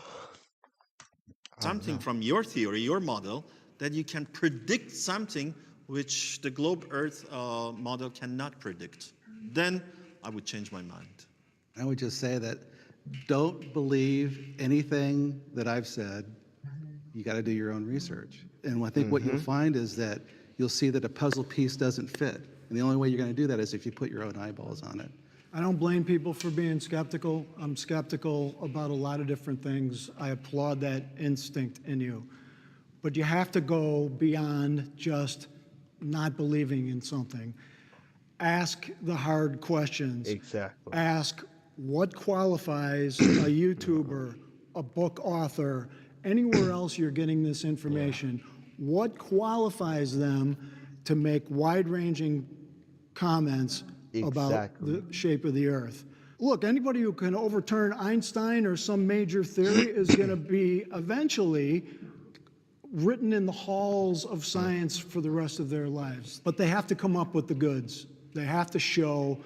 Something from your theory, your model, that you can predict something which the globe Earth model cannot predict. Then I would change my mind. I would just say that don't believe anything that I've said. You got to do your own research. And I think what you'll find is that you'll see that a puzzle piece doesn't fit. And the only way you're going to do that is if you put your own eyeballs on it. I don't blame people for being skeptical. I'm skeptical about a lot of different things. I applaud that instinct in you. But you have to go beyond just not believing in something. Ask the hard questions. Exactly. Ask what qualifies a YouTuber, a book author, anywhere else you're getting this information. What qualifies them to make wide-ranging comments about the shape of the Earth? Look, anybody who can overturn Einstein or some major theory is going to be eventually written in the halls of science for the rest of their lives. But they have to come up with the goods. They have to show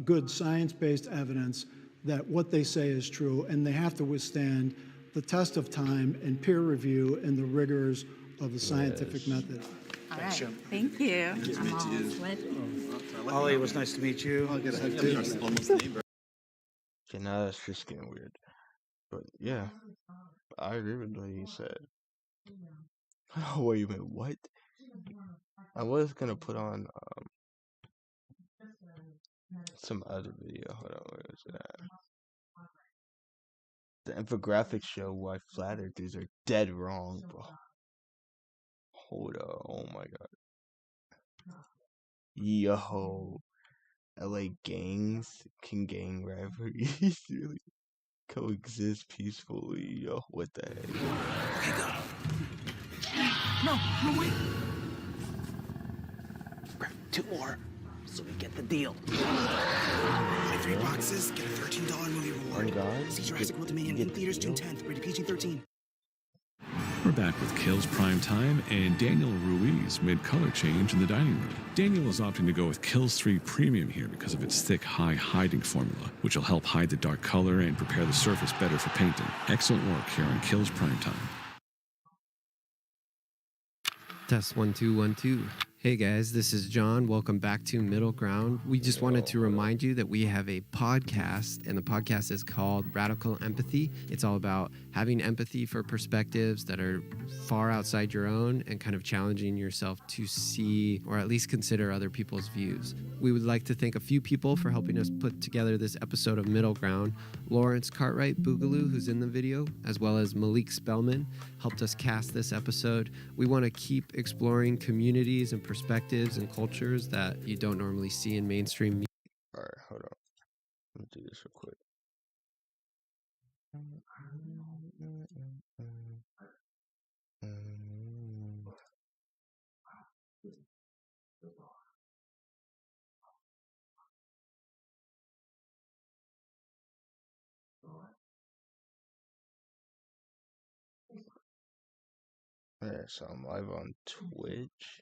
good science-based evidence that what they say is true, and they have to withstand the test of time and peer review and the rigors of the scientific method. All right. Thank you. I'm all sweaty. Ollie, it was nice to meet you. Almost neighbor. Okay, now that's just getting weird. But yeah, I agree with what he said. Oh, wait a minute, what? I was gonna put on some other video. Hold on, where was it at? The infographics show why flat earthers are dead wrong, bro. Hold up, oh my god. Yo, LA gangs can gang rivalries. Really? Coexist peacefully, yo. What the heck? Okay, go. No, wait. Grab 2 more so we get the deal. Buy 3 boxes, get a $13 movie reward. See Jurassic World Dominion in theaters June 10th, rated PG-13. We're back with Kills Prime Time, and Daniel Ruiz made color change in the dining room. Daniel is opting to go with Kills 3 Premium here because of its thick, high hiding formula, which will help hide the dark color and prepare the surface better for painting. Excellent work here on Kills Prime Time. Test 1 2 1 2. Hey guys, this is John. Welcome back to Middle Ground. We just wanted to remind you that we have a podcast, and the podcast is called Radical Empathy. It's all about having empathy for perspectives that are far outside your own and kind of challenging yourself to see or at least consider other people's views. We would like to thank a few people for helping us put together this episode of Middle Ground. Lawrence Cartwright Boogaloo, who's in the video, as well as Malik Spellman, helped us cast this episode. We want to keep exploring communities and perspectives and cultures that you don't normally see in mainstream media. All right, hold on. Let me do this real quick. Yeah, so I'm live on Twitch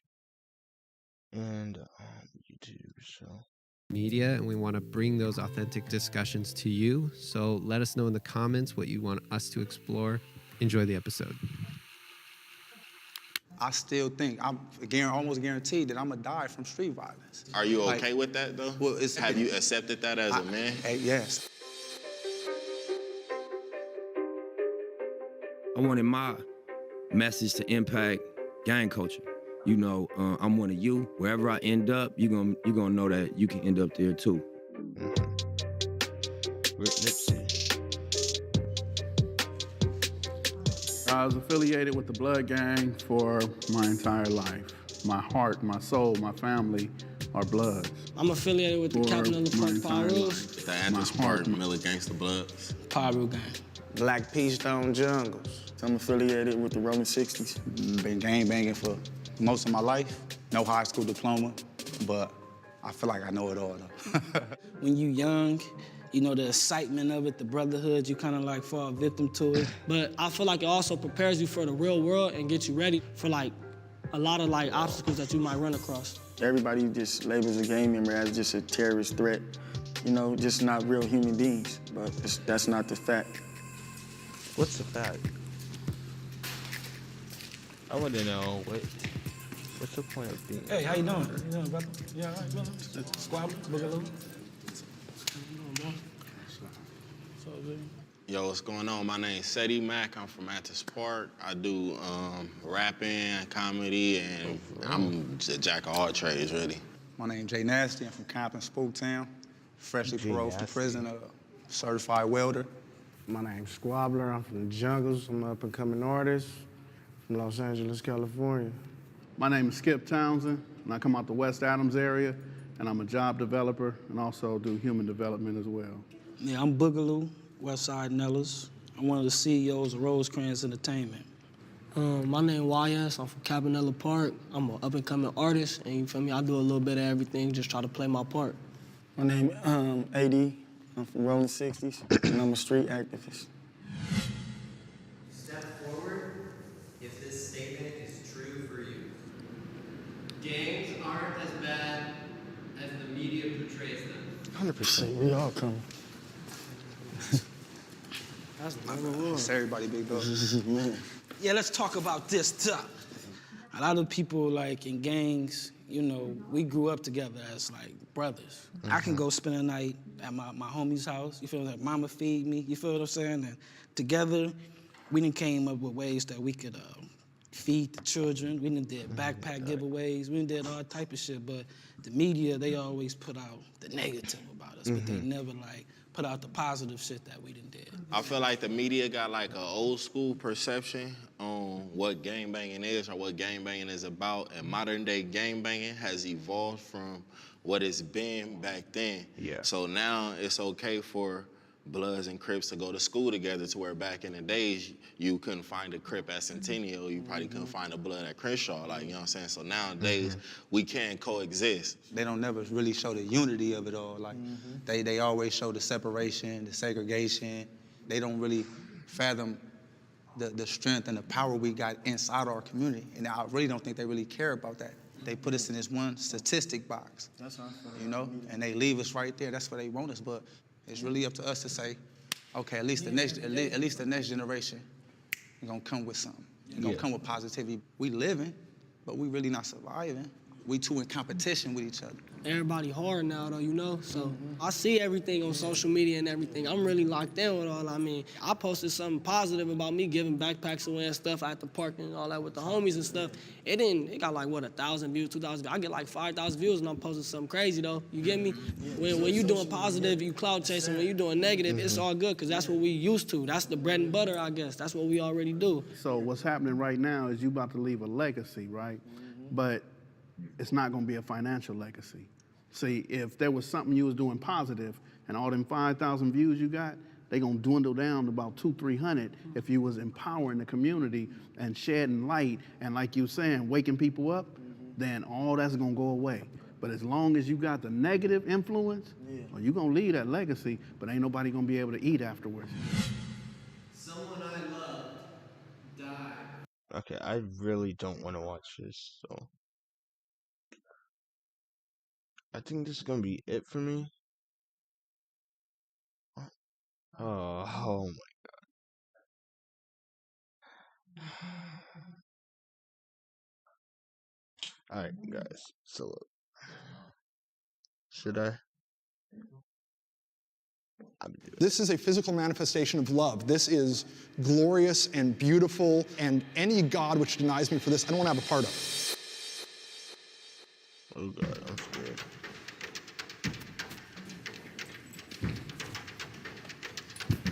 and YouTube, so media, and we want to bring those authentic discussions to you. So let us know in the comments what you want us to explore. Enjoy the episode. I still think I'm almost guaranteed that I'm gonna die from street violence. Are you okay with that though? Well, have you accepted that as a man? Yes. I wanted my message to impact gang culture. You know, I'm one of you. Wherever I end up, you're gonna know that you can end up there too. I was affiliated with the Blood Gang for my entire life. My heart, my soul, my family are Bloods. I'm affiliated with the Captain Park Power Rules. The Anti-Spartan Miller Gangsta Bloods. Power Rule Gang. Black Peach Stone Jungles. I'm affiliated with the Rolling 60s. Been gang banging for most of my life. No high school diploma, but I feel like I know it all though. When you young, you know, the excitement of it, the brotherhood, you kind of like fall victim to it. But I feel like it also prepares you for the real world and gets you ready for like a lot of like obstacles that you might run across. Everybody just labels a gang member as just a terrorist threat. You know, just not real human beings, but that's not the fact. What's the fact? I want to know what's the point of being. Hey, how you doing? How you doing, brother? Yeah, all right, brother. Squabble, Boogaloo. Yo, what's going on? My name's Seti Mack. I'm from Anti-Spark. I do rapping, comedy, and I'm a jack of all trades, really. My name's Jay Nasty. I'm from Compton, Spooktown. Freshly paroled from prison, certified welder. My name's Squabbler. I'm from the Jungles. I'm an up-and-coming artist from Los Angeles, California. My name is Skip Townsend, and I come out the West Adams area, and I'm a job developer and also do human development as well. Yeah, I'm Boogaloo, Westside Nellas. I'm one of the CEOs of Rosecrans Entertainment. My name YS. I'm from Cabanella Park. I'm an up-and-coming artist, and you feel me? I do a little bit of everything, just try to play my part. My name AD. I'm from Rolling 60s, and I'm a street activist. Step forward if this statement is true for you. Gangs aren't as bad as the media portrays them. 100%. We all come. That's number one. It's everybody, big dog. Yeah, let's talk about this stuff. A lot of people, like, in gangs, you know, we grew up together as, like, brothers. I can go spend a night at my homie's house, you feel like mama feed me, you feel what I'm saying? And together, we done came up with ways that we could feed the children. We done did backpack giveaways. We done did all type of shit, but the media, they always put out the negative about us, but they never, like, put out the positive shit that we done did. I feel like the media got like an old school perception on what gangbanging is or what gangbanging is about, and modern day gangbanging has evolved from what it's been back then. Yeah. So now it's okay for Bloods and Crips to go to school together, to where back in the days you couldn't find a Crip at Centennial, you probably couldn't find a Blood at Crenshaw, like, you know what I'm saying? So nowadays we can coexist. They don't never really show the unity of it all. Like they always show the separation, the segregation. They don't really fathom the strength and the power we got inside our community. And I really don't think they really care about that. They put us in this one statistic box, That's how I feel. you know, and they leave us right there. That's where they want us. But it's really up to us to say, okay, at least the next generation is gonna come with something. It's gonna come with positivity. We living, but we really not surviving. We too in competition with each other. Everybody hard now, though, you know? So I see everything on social media and everything. I'm really locked in with all. I mean, I posted something positive about me giving backpacks away and stuff at the park and all that with the homies and stuff. It got like, what, 1,000 views, 2,000 views. I get like 5,000 views and I'm posting something crazy, though. You get me? When you doing positive, you cloud chasing. When you doing negative, it's all good because that's what we used to. That's the bread and butter, I guess. That's what we already do. So what's happening right now is you about to leave a legacy, right? But it's not going to be a financial legacy. See, if there was something you was doing positive and all them 5,000 views you got, they going to dwindle down to about 200-300 if you was empowering the community and shedding light and, like you saying, waking people up, then all that's going to go away. But as long as you got the negative influence, well, you're going to leave that legacy, but ain't nobody going to be able to eat afterwards. Someone I loved died. Okay, I really don't want to watch this, so I think this is gonna be it for me. Oh my. Alright, guys, so look. Should I? This is a physical manifestation of love. This is glorious and beautiful, and any God which denies me for this, I don't want to have a part of. Oh God, I'm scared.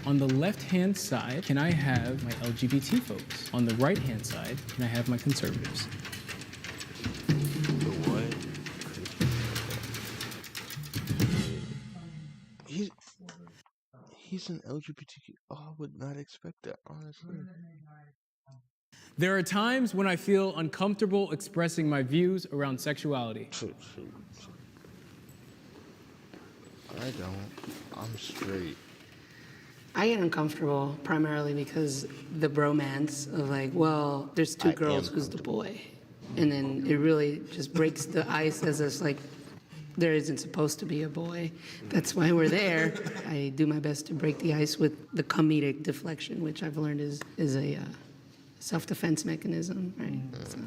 On the left-hand side, can I have my LGBT folks? On the right-hand side, can I have my conservatives? What? He's an LGBTQ. Oh, I would not expect that, honestly. There are times when I feel uncomfortable expressing my views around sexuality. I don't. I'm straight. I get uncomfortable primarily because the bromance of like, well, there's two girls, who's the boy? And then it really just breaks the ice as it's like, there isn't supposed to be a boy. That's why we're there. I do my best to break the ice with the comedic deflection, which I've learned is a self-defense mechanism, right? So.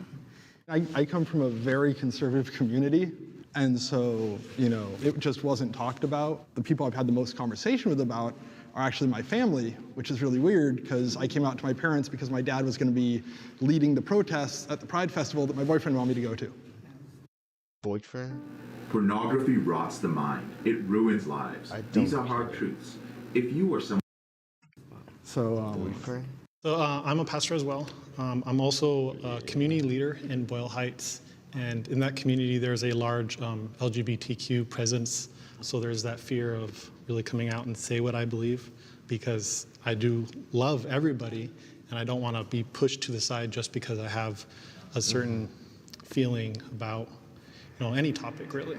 I come from a very conservative community, and so, you know, it just wasn't talked about. The people I've had the most conversation with about are actually my family, which is really weird because I came out to my parents because my dad was going to be leading the protests at the Pride Festival that my boyfriend wanted me to go to. Boyfriend? Pornography rots the mind. It ruins lives. These are hard truths. If you or someone... Boyfriend? So I'm a pastor as well. I'm also a community leader in Boyle Heights. And in that community, there's a large LGBTQ presence. So there's that fear of really coming out and say what I believe, because I do love everybody, and I don't want to be pushed to the side just because I have a certain feeling about, you know, any topic really.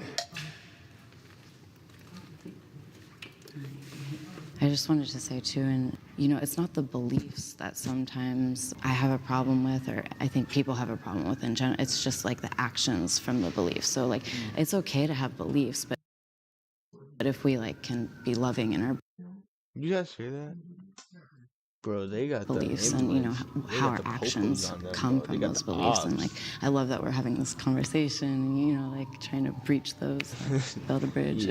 I just wanted to say too, and you know, it's not the beliefs that sometimes I have a problem with, or I think people have a problem with in general. It's just like the actions from the beliefs. So like, it's okay to have beliefs, but if we like can be loving in our You guys hear that? Bro, they got beliefs, and you know how our actions come from those beliefs, and like I love that we're having this conversation, and you know, like trying to breach those, like, build a bridge.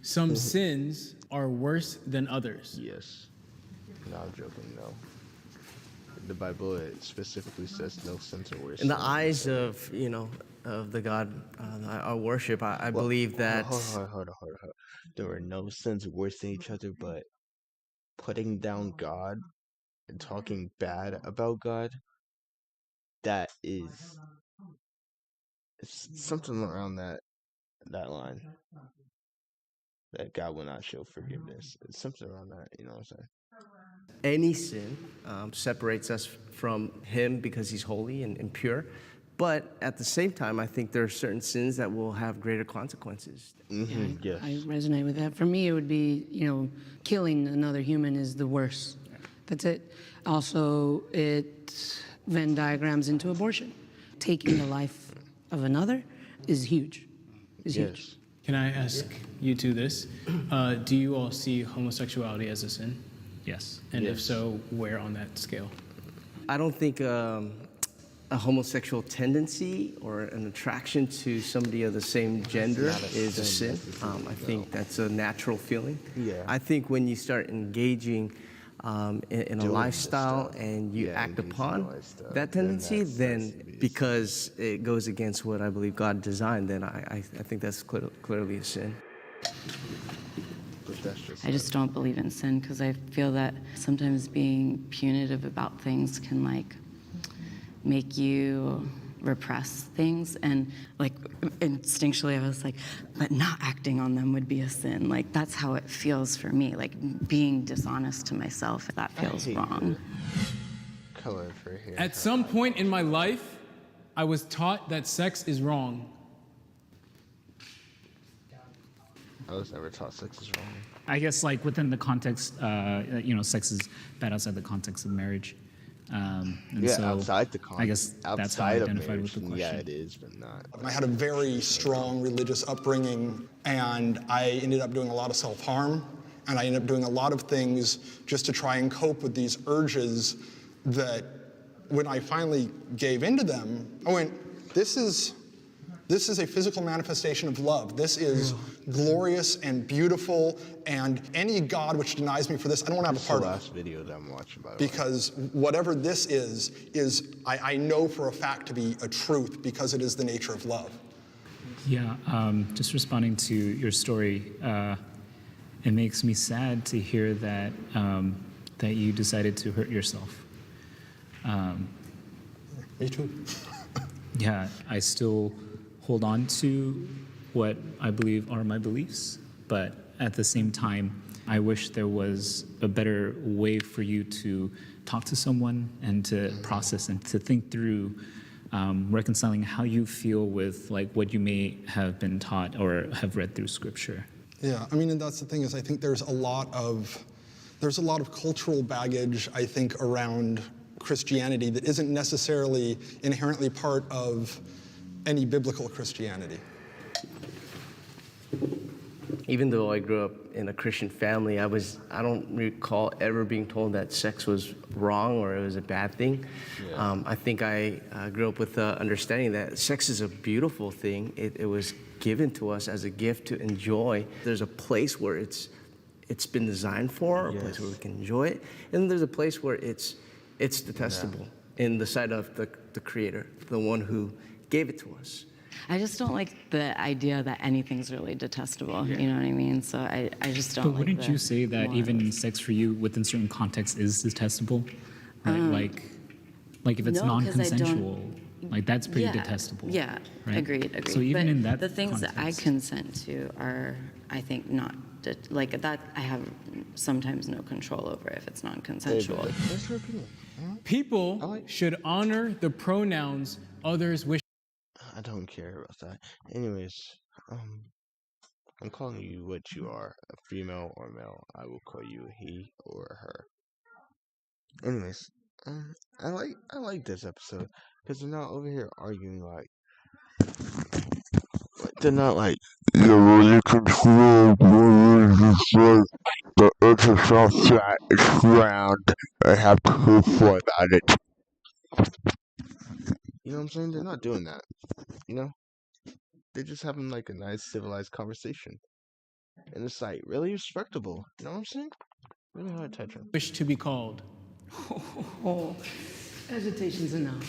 Some sins are worse than others. Yes. No, I'm joking, no. The Bible, it specifically says no sins are worse. In the eyes of, you know, of the God I worship, I believe that... Hold on. There are no sins worse than each other, but putting down God and talking bad about God, that is... It's something around that line. that God will not show forgiveness. It's something around that, you know what I'm saying? Any sin separates us from Him because He's holy and pure. But at the same time, I think there are certain sins that will have greater consequences. Yes. I resonate with that. For me, it would be, killing another human is the worst. That's it. Also, it Venn diagrams into abortion. Taking the life of another is huge. Huge. Can I ask you two this? Do you all see homosexuality as a sin? Yes. And if so, where on that scale? I don't think a homosexual tendency or an attraction to somebody of the same gender is a sin. I think that's a natural feeling. Yeah. I think when you start engaging in a lifestyle and you act upon that tendency, then because it goes against what I believe God designed, then I think that's clearly a sin. I just don't believe in sin because I feel that sometimes being punitive about things can make you repress things, and instinctually I was like, but not acting on them would be a sin. That's how it feels for me, being dishonest to myself, that feels wrong. Color for here. At some point in my life, I was taught that sex is wrong. I was never taught sex is wrong. I guess within the context, sex is bad outside the context of marriage. Outside the context. I guess that's how I identified with the question. Yeah, it is, but not. I had a very strong religious upbringing, and I ended up doing a lot of self-harm, and I ended up doing a lot of things just to try and cope with these urges that when I finally gave into them, I went, this is a physical manifestation of love. This is glorious and beautiful, and any God which denies me for this, I don't want to have a part of it. That's the last video that I'm watching, by the way. Because whatever this is I know for a fact to be a truth because it is the nature of love. Yeah, just responding to your story, it makes me sad to hear that that you decided to hurt yourself. Me too. Yeah, I still hold on to what I believe are my beliefs, but at the same time, I wish there was a better way for you to talk to someone and to process and to think through reconciling how you feel with what you may have been taught or have read through Scripture. Yeah, and that's the thing is I think there's a lot of cultural baggage, I think, around Christianity that isn't necessarily inherently part of any biblical Christianity. Even though I grew up in a Christian family, I don't recall ever being told that sex was wrong or it was a bad thing. Yeah. I think I grew up with the understanding that sex is a beautiful thing. It was given to us as a gift to enjoy. There's a place where it's been designed for, a place where we can enjoy it, and there's a place where it's detestable in the sight of the Creator, the one who gave it to us. I just don't like the idea that anything's really detestable. You know what I mean? So I just don't. But wouldn't you say that even sex for you within certain contexts is detestable? Right? If it's non-consensual, that's pretty detestable. Yeah, right? Agreed. So even but in that the things context, that I consent to are, I think, not that I have sometimes no control over if it's non-consensual. People should honor the pronouns others wish. I don't care about that. Anyways, I'm calling you what you are, a female or male. I will call you he or her. Anyways, I like this episode because they're not over here arguing they're not you're really controlled, the earth is not flat, it's round, I have proof for about it. You know what I'm saying? They're not doing that. They're just having a nice civilized conversation. And it's really respectable. You know what I'm saying? Really high tension. Wish to be called. Hesitation's enough.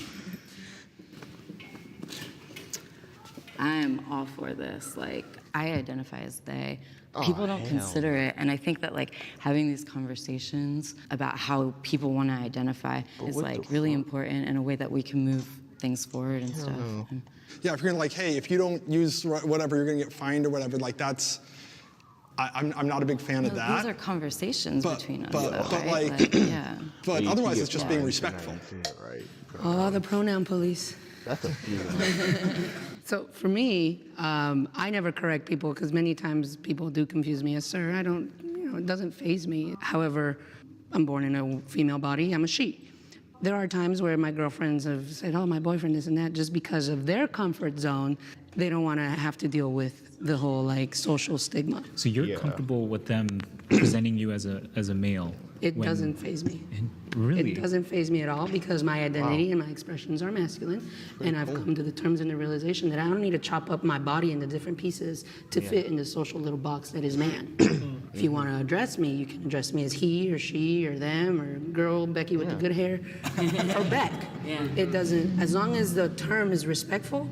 I am all for this. I identify as they. People don't consider it, and I think that having these conversations about how people want to identify is really important in a way that we can move things forward and stuff. Yeah, if you're hey, if you don't use whatever, you're gonna get fined or whatever. I'm not a big fan of that. Those are conversations between us, but right? like, yeah. but You otherwise get it's just being fined respectful. for not saying it right. Oh, the pronoun police. That's a few. So for me, I never correct people because many times people do confuse me as sir. I don't, it doesn't faze me. However, I'm born in a female body. I'm a she. There are times where my girlfriends have said, oh, my boyfriend this and that, just because of their comfort zone. They don't want to have to deal with the whole like social stigma. So you're comfortable with them presenting you as a male? It doesn't faze me. Really? It doesn't faze me at all because my identity and my expressions are masculine. And I've come to the terms and the realization that I don't need to chop up my body into different pieces to fit in the social little box that is man. If you want to address me, you can address me as he or she or them or girl, Becky with the good hair, or Beck. It doesn't, as long as the term is respectful,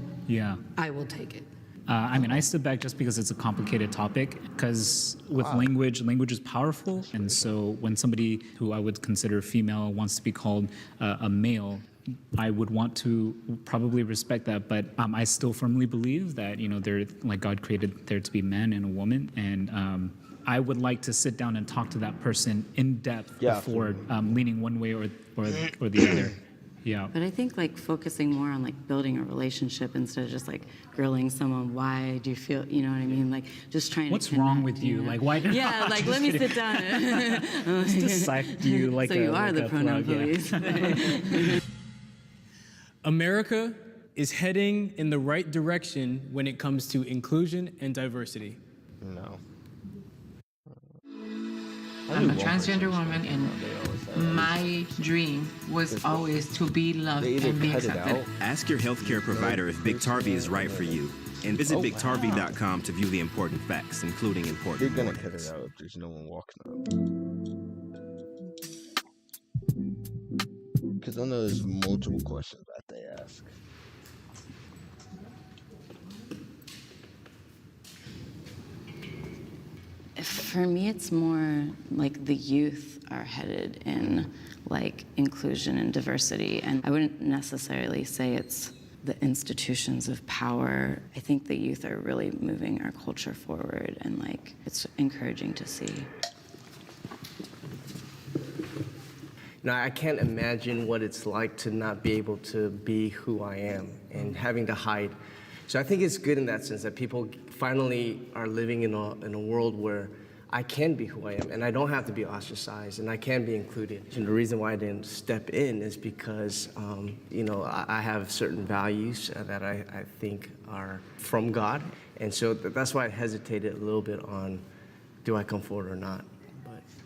I will take it. I mean, I stood back just because it's a complicated topic, because with language is powerful. And so when somebody who I would consider female wants to be called a male, I would want to probably respect that. But I still firmly believe that, they're like God created there to be man and a woman. And I would like to sit down and talk to that person in depth before leaning one way or the other. Yeah. But I think like focusing more on like building a relationship instead of just like grilling someone, why do you feel, you know what I mean? Like just trying What's to connect, wrong with you? Like why? Yeah, like let me sit down. Let's dissect you like so you are the pronoun police. America is heading in the right direction when it comes to inclusion and diversity. No. I'm a transgender woman, and my dream was always to be loved and be accepted. Ask your healthcare provider if Biktarvy is right for you, and visit Biktarvy.com to view the important facts, including important You're gonna warnings. cut it out if there's no one walking up. Because I know there's multiple questions that they ask. For me, it's more like the youth are headed in like inclusion and diversity. And I wouldn't necessarily say it's the institutions of power. I think the youth are really moving our culture forward, and like it's encouraging to see. I can't imagine what it's like to not be able to be who I am and having to hide. So I think it's good in that sense that people finally are living in a world where I can be who I am, and I don't have to be ostracized, and I can be included. And the reason why I didn't step in is because, I have certain values that I think are from God, and so that's why I hesitated a little bit on, do I come forward or not?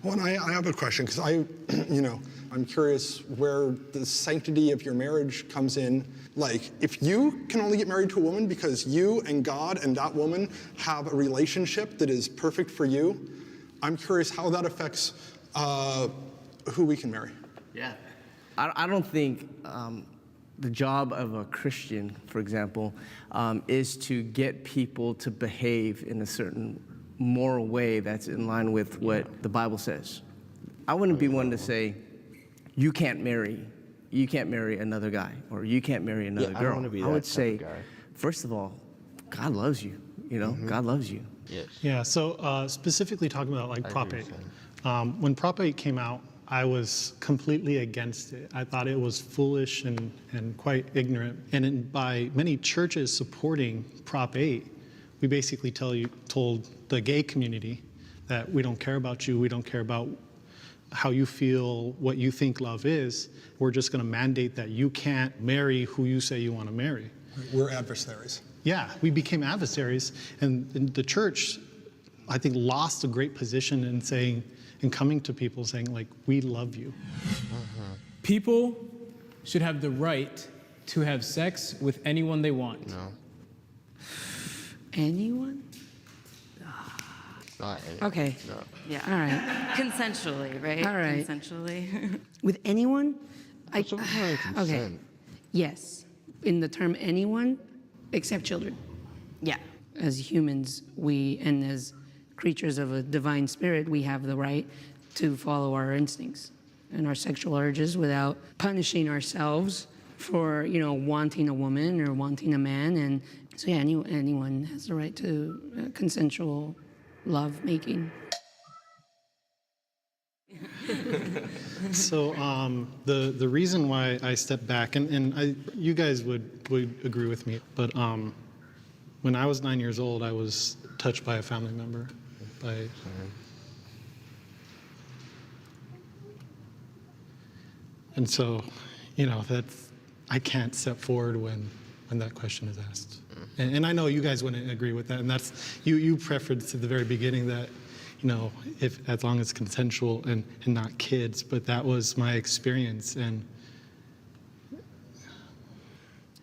Well, and I have a question, because I'm curious where the sanctity of your marriage comes in. Like, if you can only get married to a woman because you and God and that woman have a relationship that is perfect for you, I'm curious how that affects who we can marry. Yeah. I don't think the job of a Christian, for example, is to get people to behave in a certain moral way that's in line with what the Bible says. I wouldn't be one to say, you can't marry another guy, or you can't marry another girl. I don't want to be that I would type say, of guy. first of all, God loves you. God loves you. Yes. Yeah, so specifically talking about like Prop 8. When Prop 8 came out, I was completely against it. I thought it was foolish and quite ignorant. And by many churches supporting Prop 8, we basically told the gay community that we don't care about you, we don't care about how you feel, what you think love is. We're just going to mandate that you can't marry who you say you want to marry. We're adversaries. Yeah, we became adversaries, and the church, I think, lost a great position in saying, in coming to people saying, like, we love you. People should have the right to have sex with anyone they want. No. Anyone? Not anyone. Okay. No. Yeah. All right. Consensually, right? All right. Consensually. With anyone? Okay. Okay. Yes. In the term anyone, except children. Yeah. As humans, and as creatures of a divine spirit, we have the right to follow our instincts and our sexual urges without punishing ourselves for, wanting a woman or wanting a man. And so, yeah, anyone has the right to consensual love making. So the reason why I stepped back, and you guys would agree with me, but when I was 9 years old, I was touched by a family member. And so, I can't step forward when that question is asked. And I know you guys wouldn't agree with that, and that's, you preferred at the very beginning that, if as long as it's consensual and not kids, but that was my experience. And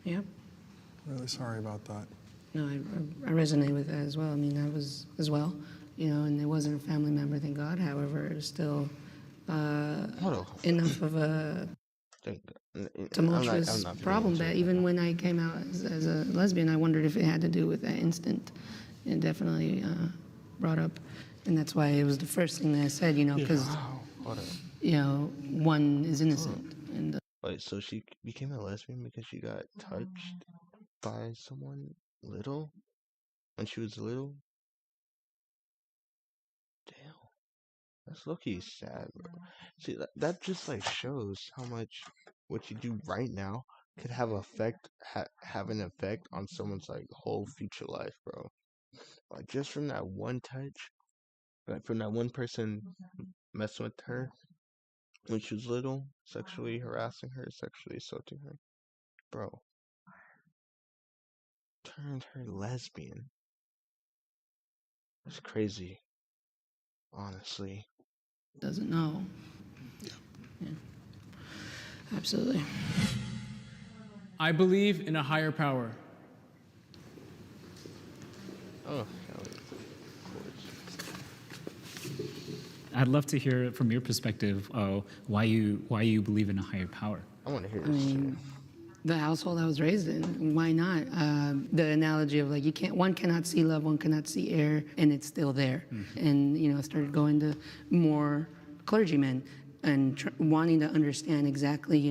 Yeah. Really sorry about that. No, I resonate with that as well. I mean, I was as well, and it wasn't a family member, thank God. However, it was still enough of a tumultuous problem that even when I came out as a lesbian, I wondered if it had to do with that instant. It definitely brought up, and that's why it was the first thing that I said, because, one is innocent. And Wait, so she became a lesbian because she got touched by someone little when she was little? Damn. That's low-key sad, bro. See, that just shows how much what you do right now could have have an effect on someone's whole future life, bro. Just from that one touch, from that one person messing with her when she was little, sexually harassing her, sexually assaulting her, bro, turned her lesbian. It's crazy, honestly. doesn't know. Yeah. Absolutely. I believe in a higher power. Oh, I'd love to hear from your perspective why you believe in a higher power. I want to hear I mean, the household I was raised in, why not? The analogy of one cannot see love, one cannot see air, and it's still there. And, I started going to more clergymen and wanting to understand exactly,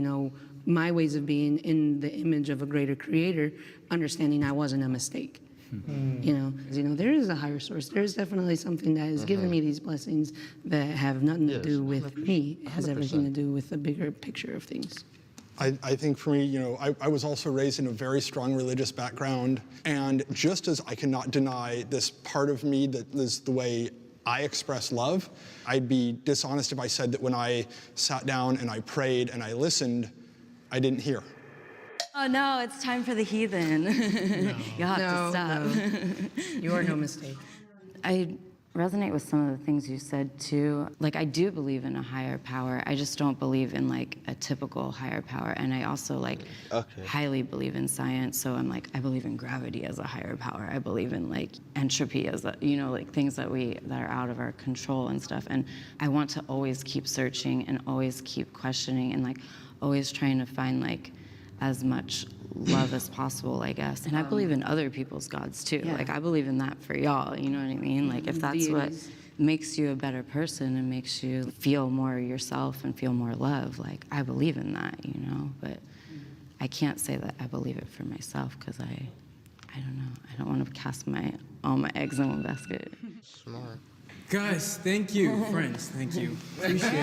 my ways of being in the image of a greater creator, understanding I wasn't a mistake. There is a higher source. There is definitely something that has given me these blessings that have nothing to do with me. It has everything to do with the bigger picture of things. I think for me, I was also raised in a very strong religious background, and just as I cannot deny this part of me that is the way I express love, I'd be dishonest if I said that when I sat down and I prayed and I listened, I didn't hear. Oh no, it's time for the heathen. You have to stop. You are no mistake. I resonate with some of the things you said too. I do believe in a higher power. I just don't believe in a typical higher power. And I also highly believe in science. So I'm I believe in gravity as a higher power. I believe in entropy as things that are out of our control and stuff. And I want to always keep searching and always keep questioning and always trying to find as much love as possible, I guess. And I believe in other people's gods too. Yeah. I believe in that for y'all, you know what I mean? If that's what makes you a better person and makes you feel more yourself and feel more love, I believe in that, But I can't say that I believe it for myself because I don't know. I don't want to cast all my eggs in one basket. Smart. Guys, thank you. Friends, thank you. Appreciate it.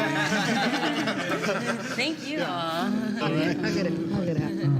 Thank you all. I'll get it.